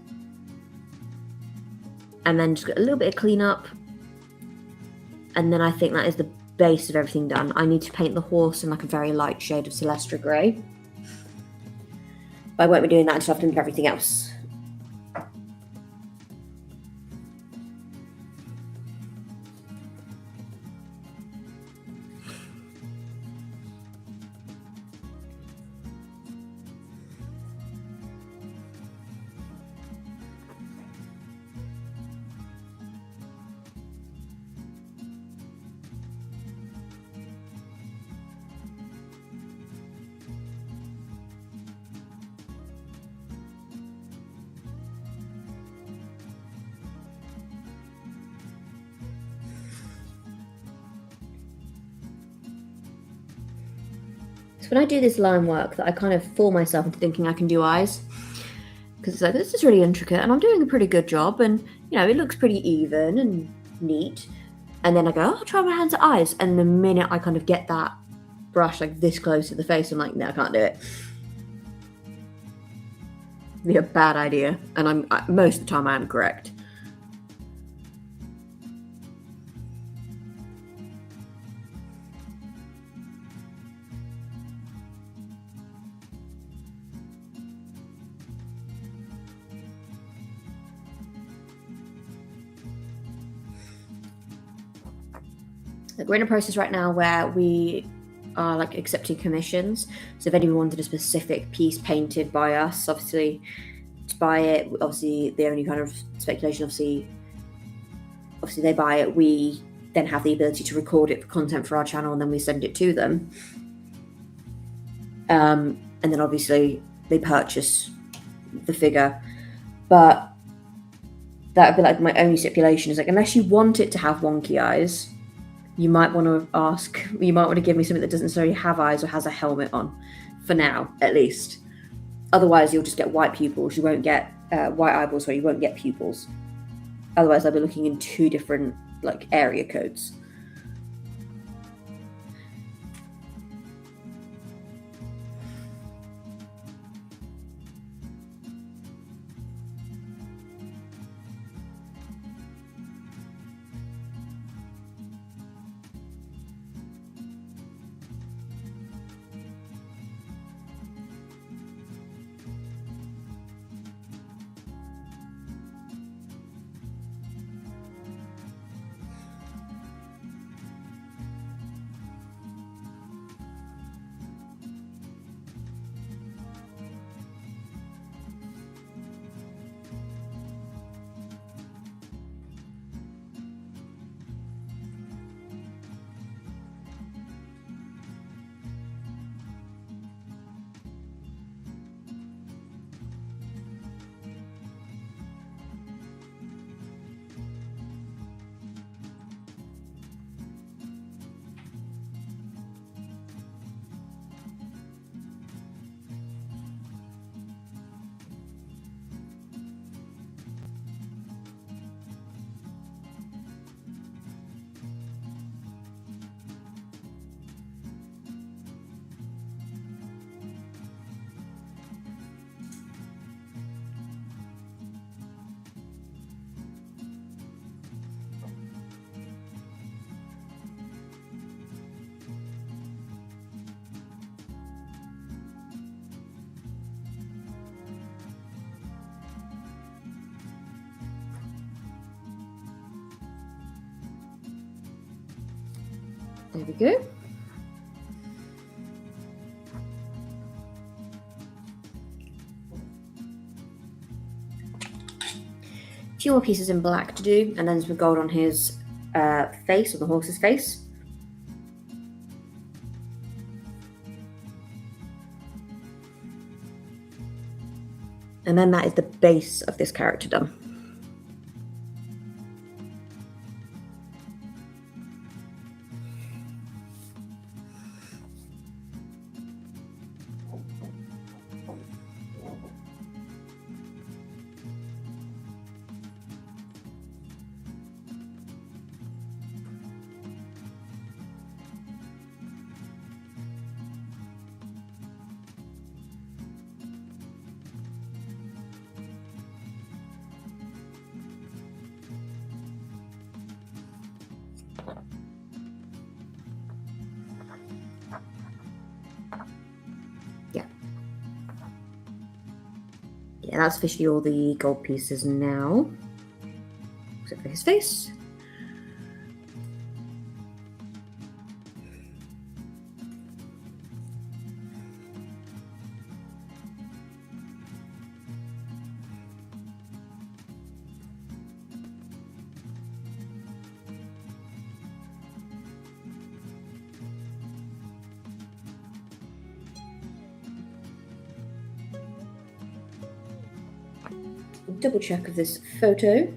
And then just got a little bit of cleanup. And then I think that is the base of everything done. I need to paint the horse in like a very light shade of Celestra Grey. But I won't be doing that until I've done everything else. When I do this line work, that I kind of fool myself into thinking I can do eyes, because it's like, this is really intricate and I'm doing a pretty good job, and you know, it looks pretty even and neat, And then I go, oh, I'll try my hands at eyes. And the minute I kind of get that brush like this close to the face, I'm like, no, I can't do it. It'd be a bad idea. And most of the time I am correct. We're in a process right now where we are like accepting commissions. So if anyone wanted a specific piece painted by us, obviously to buy it, obviously the only kind of speculation, obviously they buy it, we then have the ability to record it for content for our channel, and then we send it to them. And then obviously they purchase the figure. But that would be like my only stipulation is like, unless you want it to have wonky eyes, you might want to give me something that doesn't necessarily have eyes or has a helmet on, for now, at least. Otherwise, you'll just get white pupils. You won't get white eyeballs, so you won't get pupils. Otherwise, I'll be looking in 2 different like area codes. There we go. A few more pieces in black to do, and then some gold on his face, on the horse's face. And then that is the base of this character done. Yeah, that's officially all the gold pieces now, except for his face. Double check of this photo.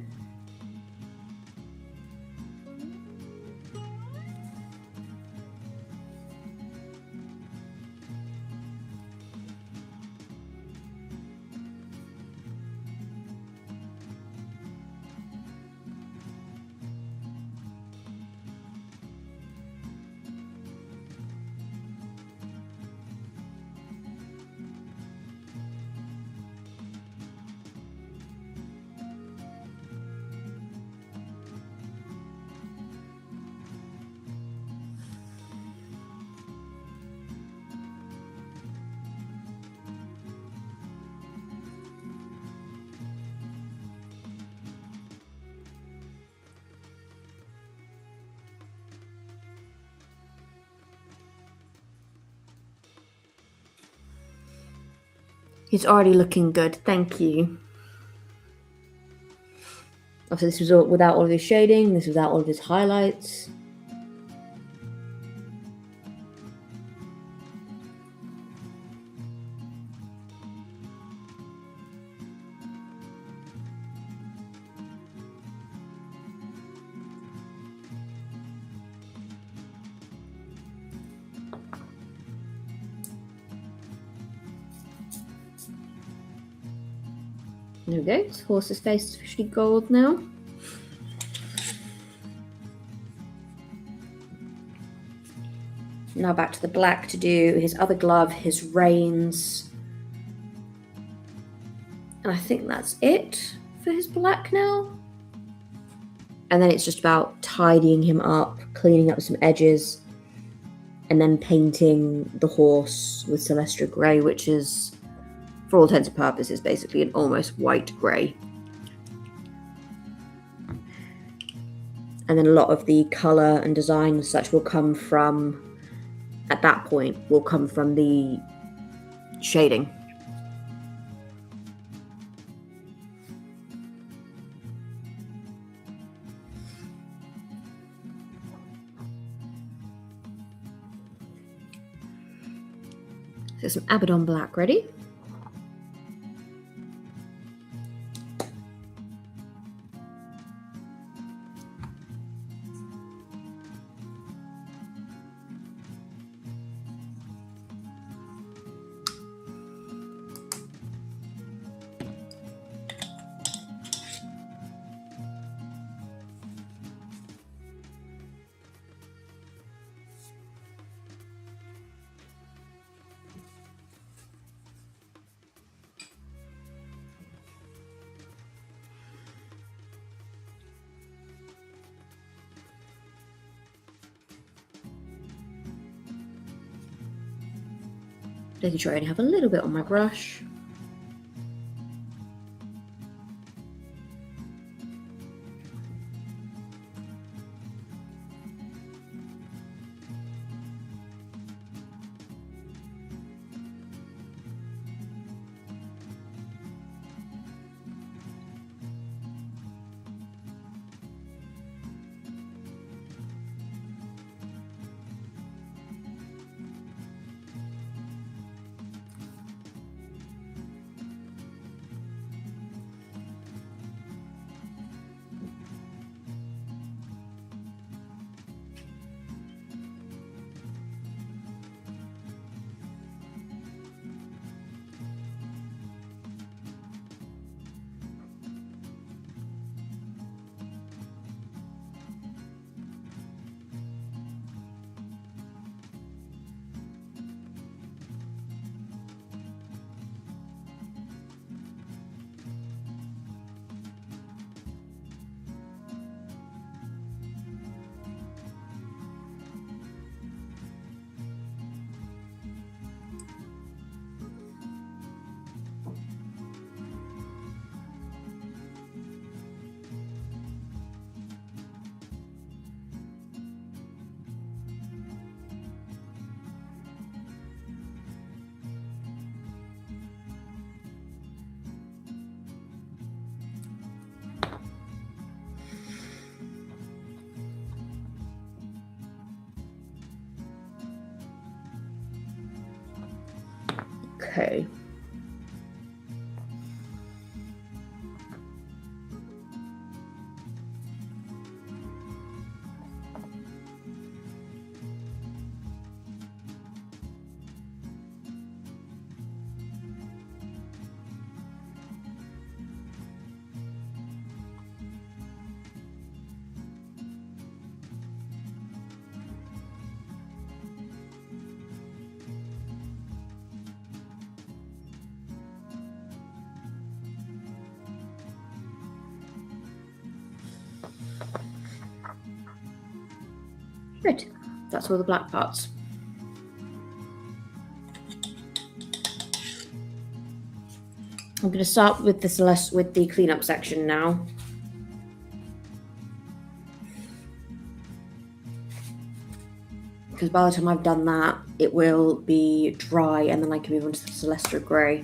He's already looking good, thank you. Obviously this was all without all of his shading, this was without all of his highlights. There we go, his horse's face is officially gold now. Now back to the black to do his other glove, his reins. And I think that's it for his black now. And then it's just about tidying him up, cleaning up some edges, and then painting the horse with Celestial Grey, which is, for all intents and purposes, basically an almost white grey. And then a lot of the colour and design and such will come from, at that point, will come from the shading. So some Abaddon black ready. Making sure I only have a little bit on my brush. Okay. Good. That's all the black parts. I'm going to start with the cleanup section now. Because by the time I've done that, it will be dry and then I can move on to the Celestial Grey.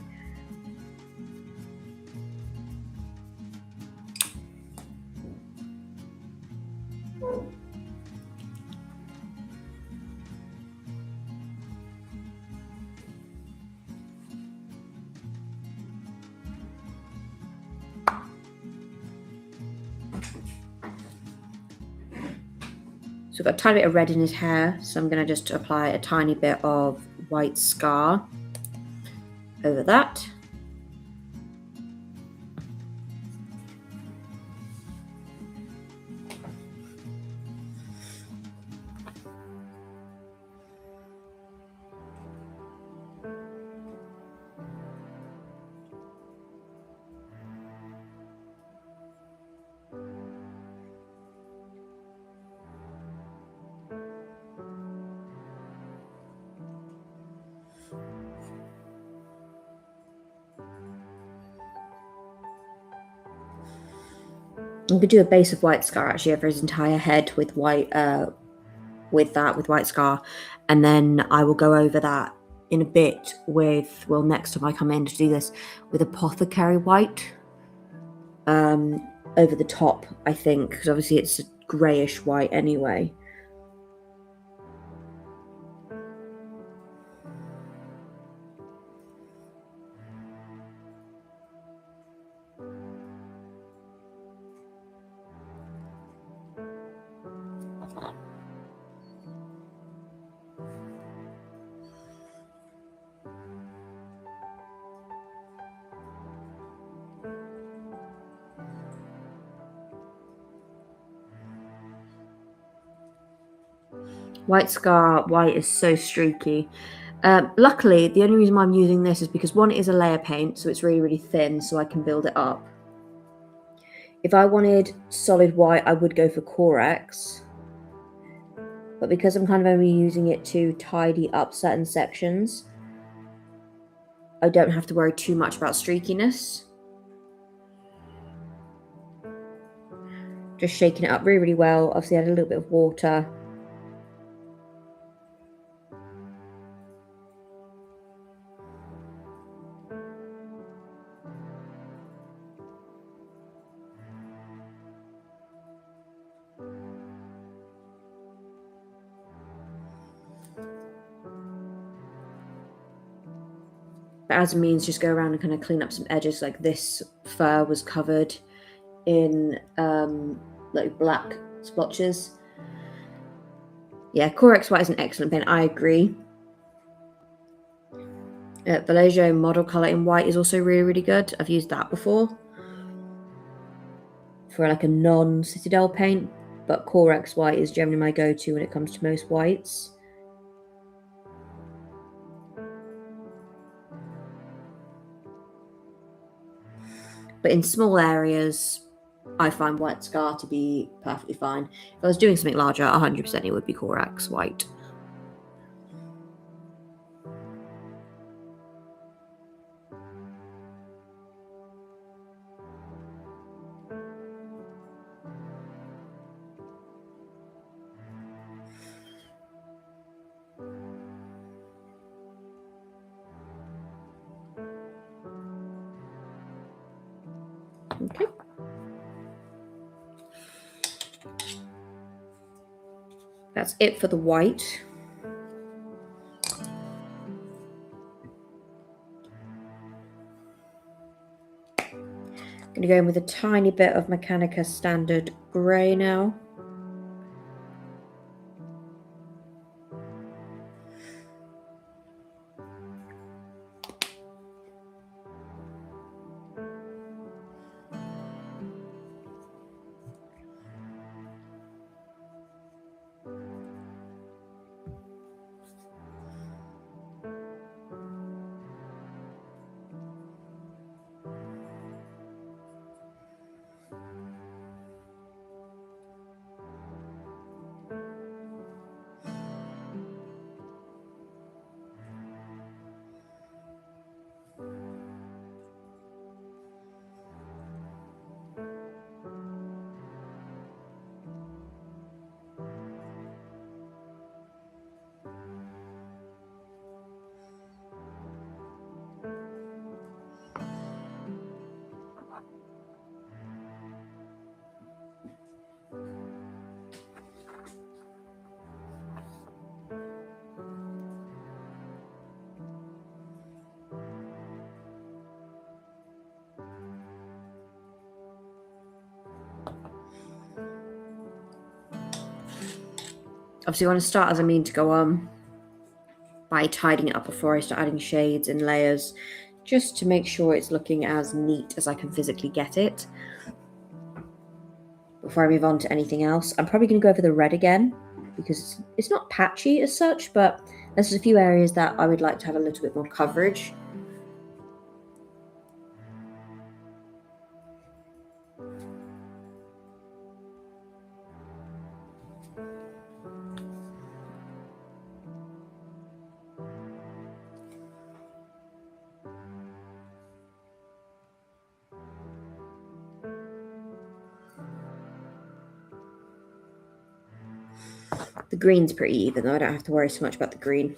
So we've got a tiny bit of red in his hair, so I'm going to just apply a tiny bit of white scar over that. I'm going to do a base of white scar actually over his entire head with white scar, and then I will go over that in a bit with, well, next time I come in to do this, with apothecary white over the top, I think, because obviously it's a greyish white anyway. White scar, white is so streaky. Luckily, the only reason why I'm using this is because one, it is a layer paint, so it's really, really thin, so I can build it up. If I wanted solid white, I would go for Corex. But because I'm kind of only using it to tidy up certain sections, I don't have to worry too much about streakiness. Just shaking it up really, really well. Obviously, add a little bit of water. But as a means, just go around and kind of clean up some edges. Like this fur was covered in like black splotches. Yeah, Corex white is an excellent pen. I agree. Vallejo model color in white is also really, really good. I've used that before for like a non-Citadel paint, but Corex white is generally my go-to when it comes to most whites. But in small areas, I find white scar to be perfectly fine. If I was doing something larger, 100% it would be Corex white. Okay. That's it for the white. I'm going to go in with a tiny bit of Mechanica Standard Grey now. Obviously, I want to start as I mean to go on by tidying it up before I start adding shades and layers, just to make sure it's looking as neat as I can physically get it. Before I move on to anything else, I'm probably going to go over the red again, because it's not patchy as such, but there's a few areas that I would like to have a little bit more coverage. The green's pretty even, though I don't have to worry so much about the green.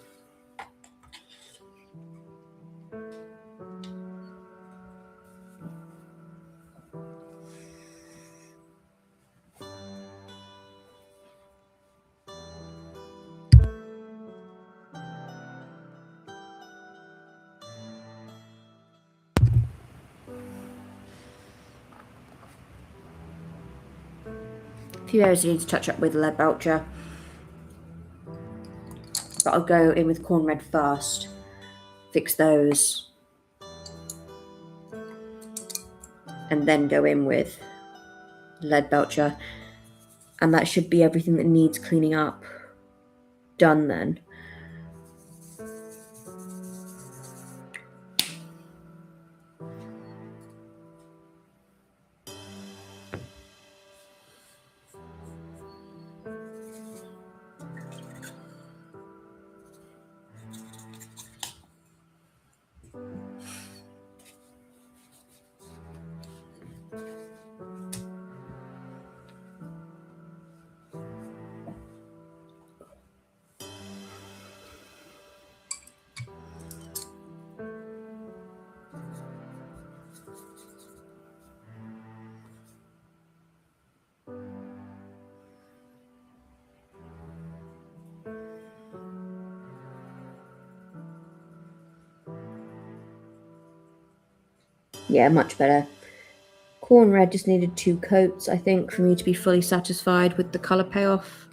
A few areas I need to touch up with lead belcher, but I'll go in with corn red first, fix those, and then go in with lead belcher, and that should be everything that needs cleaning up done then. Yeah, much better. Corn red just needed 2 coats, I think, for me to be fully satisfied with the colour payoff.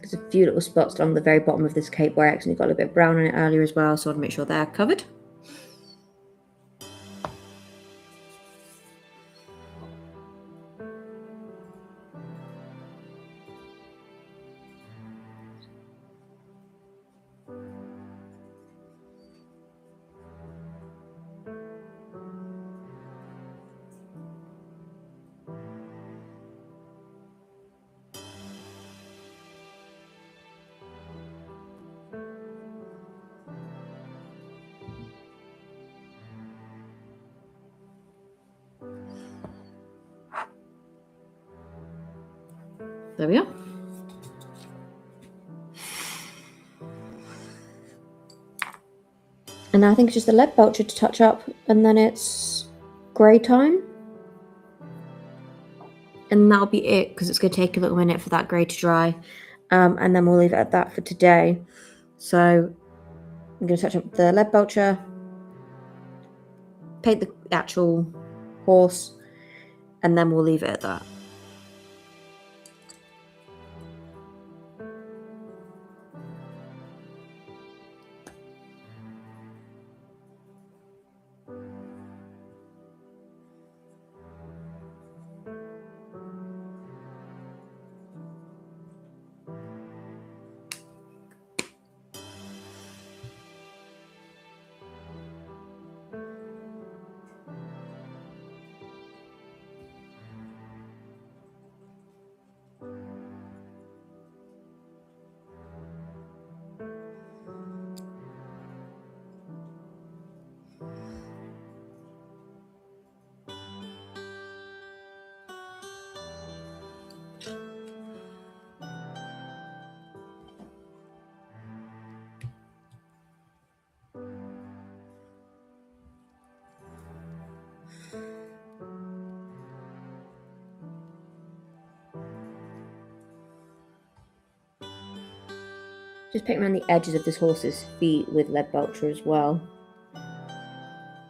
There's a few little spots along the very bottom of this cape where I accidentally got a little bit of brown on it earlier as well, so I want to make sure they're covered. There we are. And now I think it's just the lead belcher to touch up, and then it's grey time. And that'll be it, because it's going to take a little minute for that grey to dry. And then we'll leave it at that for today. So I'm going to touch up the lead belcher, paint the actual horse, and then we'll leave it at that. Just paint around the edges of this horse's feet with lead belcher as well.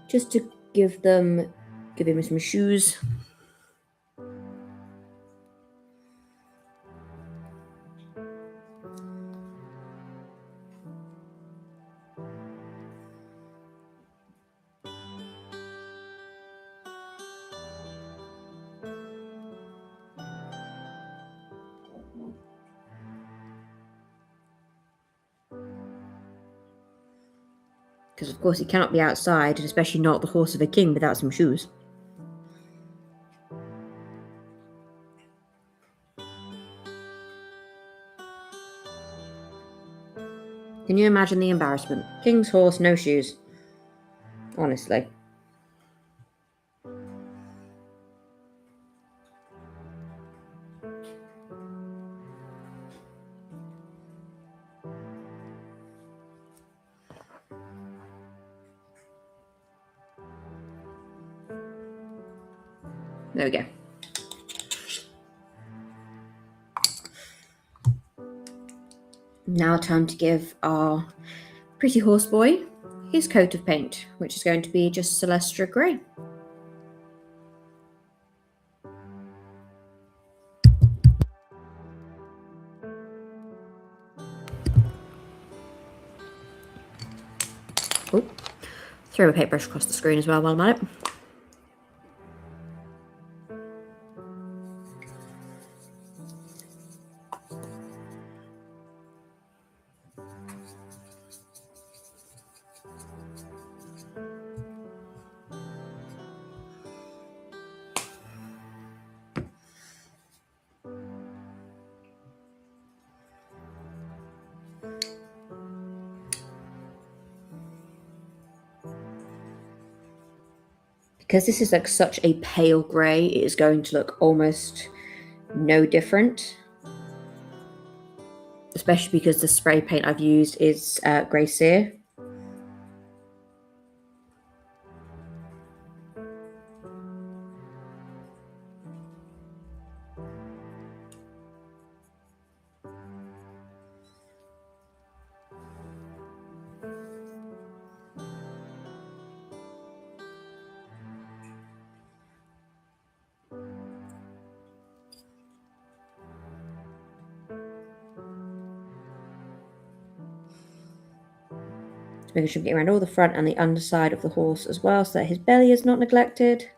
Just to give him some shoes. Because of course he cannot be outside, and especially not the horse of a king without some shoes. Can you imagine the embarrassment? King's horse, no shoes. Honestly. There we go. Now time to give our pretty horse boy his coat of paint, which is going to be just Celestra Grey. Oh, throw a paintbrush across the screen as well while I'm at it. Because this is like such a pale grey, it is going to look almost no different. Especially because the spray paint I've used is Grey Sear. Making sure we get around all the front and the underside of the horse as well, so that his belly is not neglected.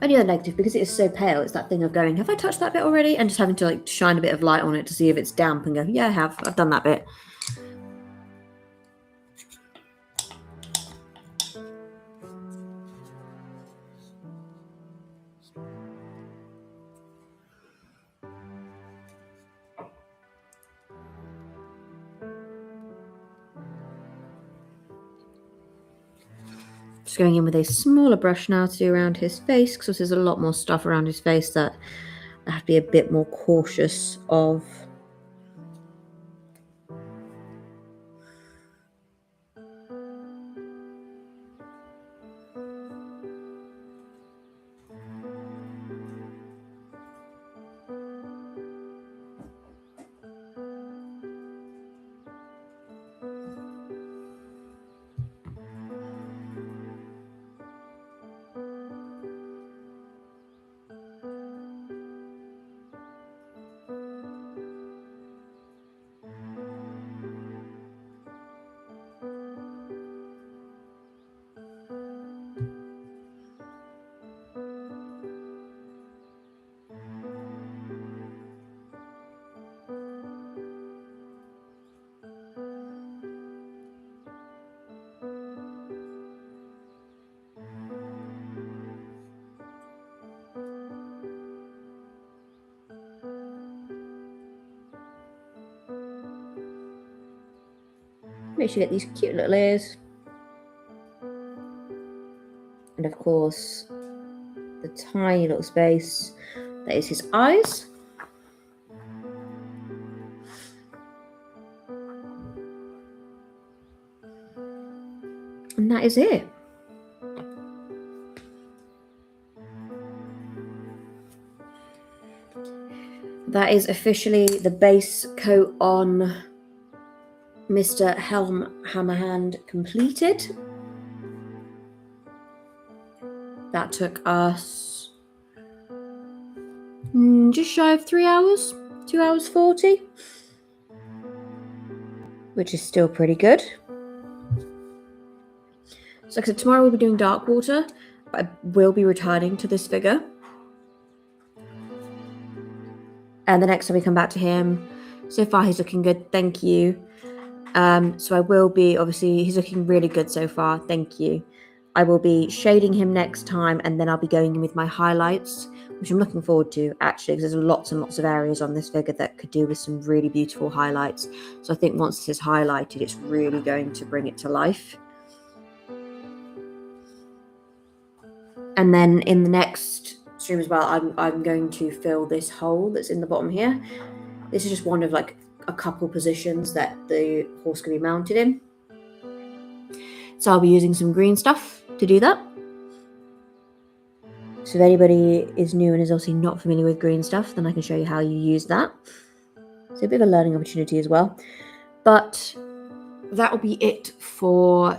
Only other negative, because it is so pale, it's that thing of going, have I touched that bit already? And just having to like shine a bit of light on it to see if it's damp and go, yeah, I have. I've done that bit. Just going in with a smaller brush now to do around his face, because there's a lot more stuff around his face that I have to be a bit more cautious of. Make sure you get these cute little ears. And of course, the tiny little space that is his eyes. And that is it. That is officially the base coat on Mr. Helm Hammerhand completed. That took us just shy of 3 hours, 2 hours 40, which is still pretty good. So like I said, tomorrow we'll be doing Darkwater, but I will be returning to this figure. And the next time we come back to him, so far he's looking good, thank you. So I will be, obviously, he's looking really good so far, thank you. I will be shading him next time, and then I'll be going in with my highlights, which I'm looking forward to, actually, because there's lots and lots of areas on this figure that could do with some really beautiful highlights. So I think once this is highlighted, it's really going to bring it to life. And then in the next stream as well, I'm going to fill this hole that's in the bottom here. This is just one of like a couple positions that the horse can be mounted in. So I'll be using some green stuff to do that. So if anybody is new and is obviously not familiar with green stuff, then I can show you how you use that. So a bit of a learning opportunity as well. But that will be it for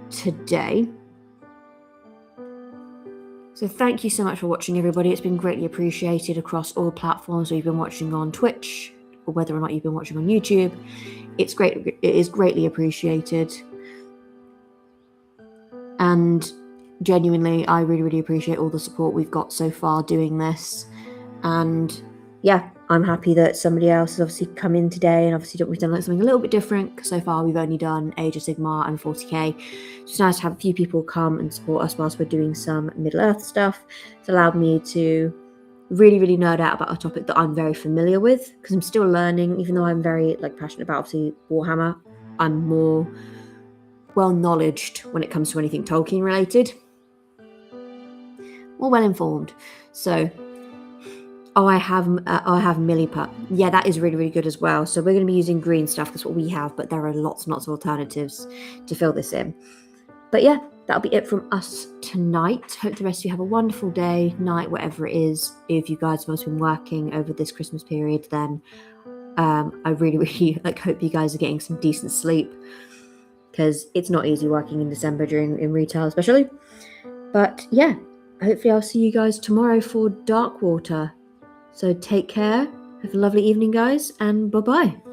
today. So thank you so much for watching, everybody. It's been greatly appreciated across all platforms. We've been watching on Twitch, or whether or not you've been watching on YouTube. It's great. It is greatly appreciated. And genuinely, I really, really appreciate all the support we've got so far doing this. And yeah, I'm happy that somebody else has obviously come in today, and obviously we've done like something a little bit different, because so far we've only done Age of Sigmar and 40k. It's nice to have a few people come and support us whilst we're doing some Middle-earth stuff. It's allowed me to really, really nerd out about a topic that I'm very familiar with, because I'm still learning. Even though I'm very passionate about obviously Warhammer, I'm more well-knowledged when it comes to anything Tolkien related. More well-informed. So I have Milliput. Yeah, that is really, really good as well. So we're going to be using green stuff. That's what we have, but there are lots and lots of alternatives to fill this in. But yeah, that'll be it from us tonight. Hope the rest of you have a wonderful day, night, whatever it is. If you guys have been working over this Christmas period, then I really, really hope you guys are getting some decent sleep, because it's not easy working in December in retail especially. But yeah, hopefully I'll see you guys tomorrow for Darkwater. So take care, have a lovely evening, guys, and bye-bye.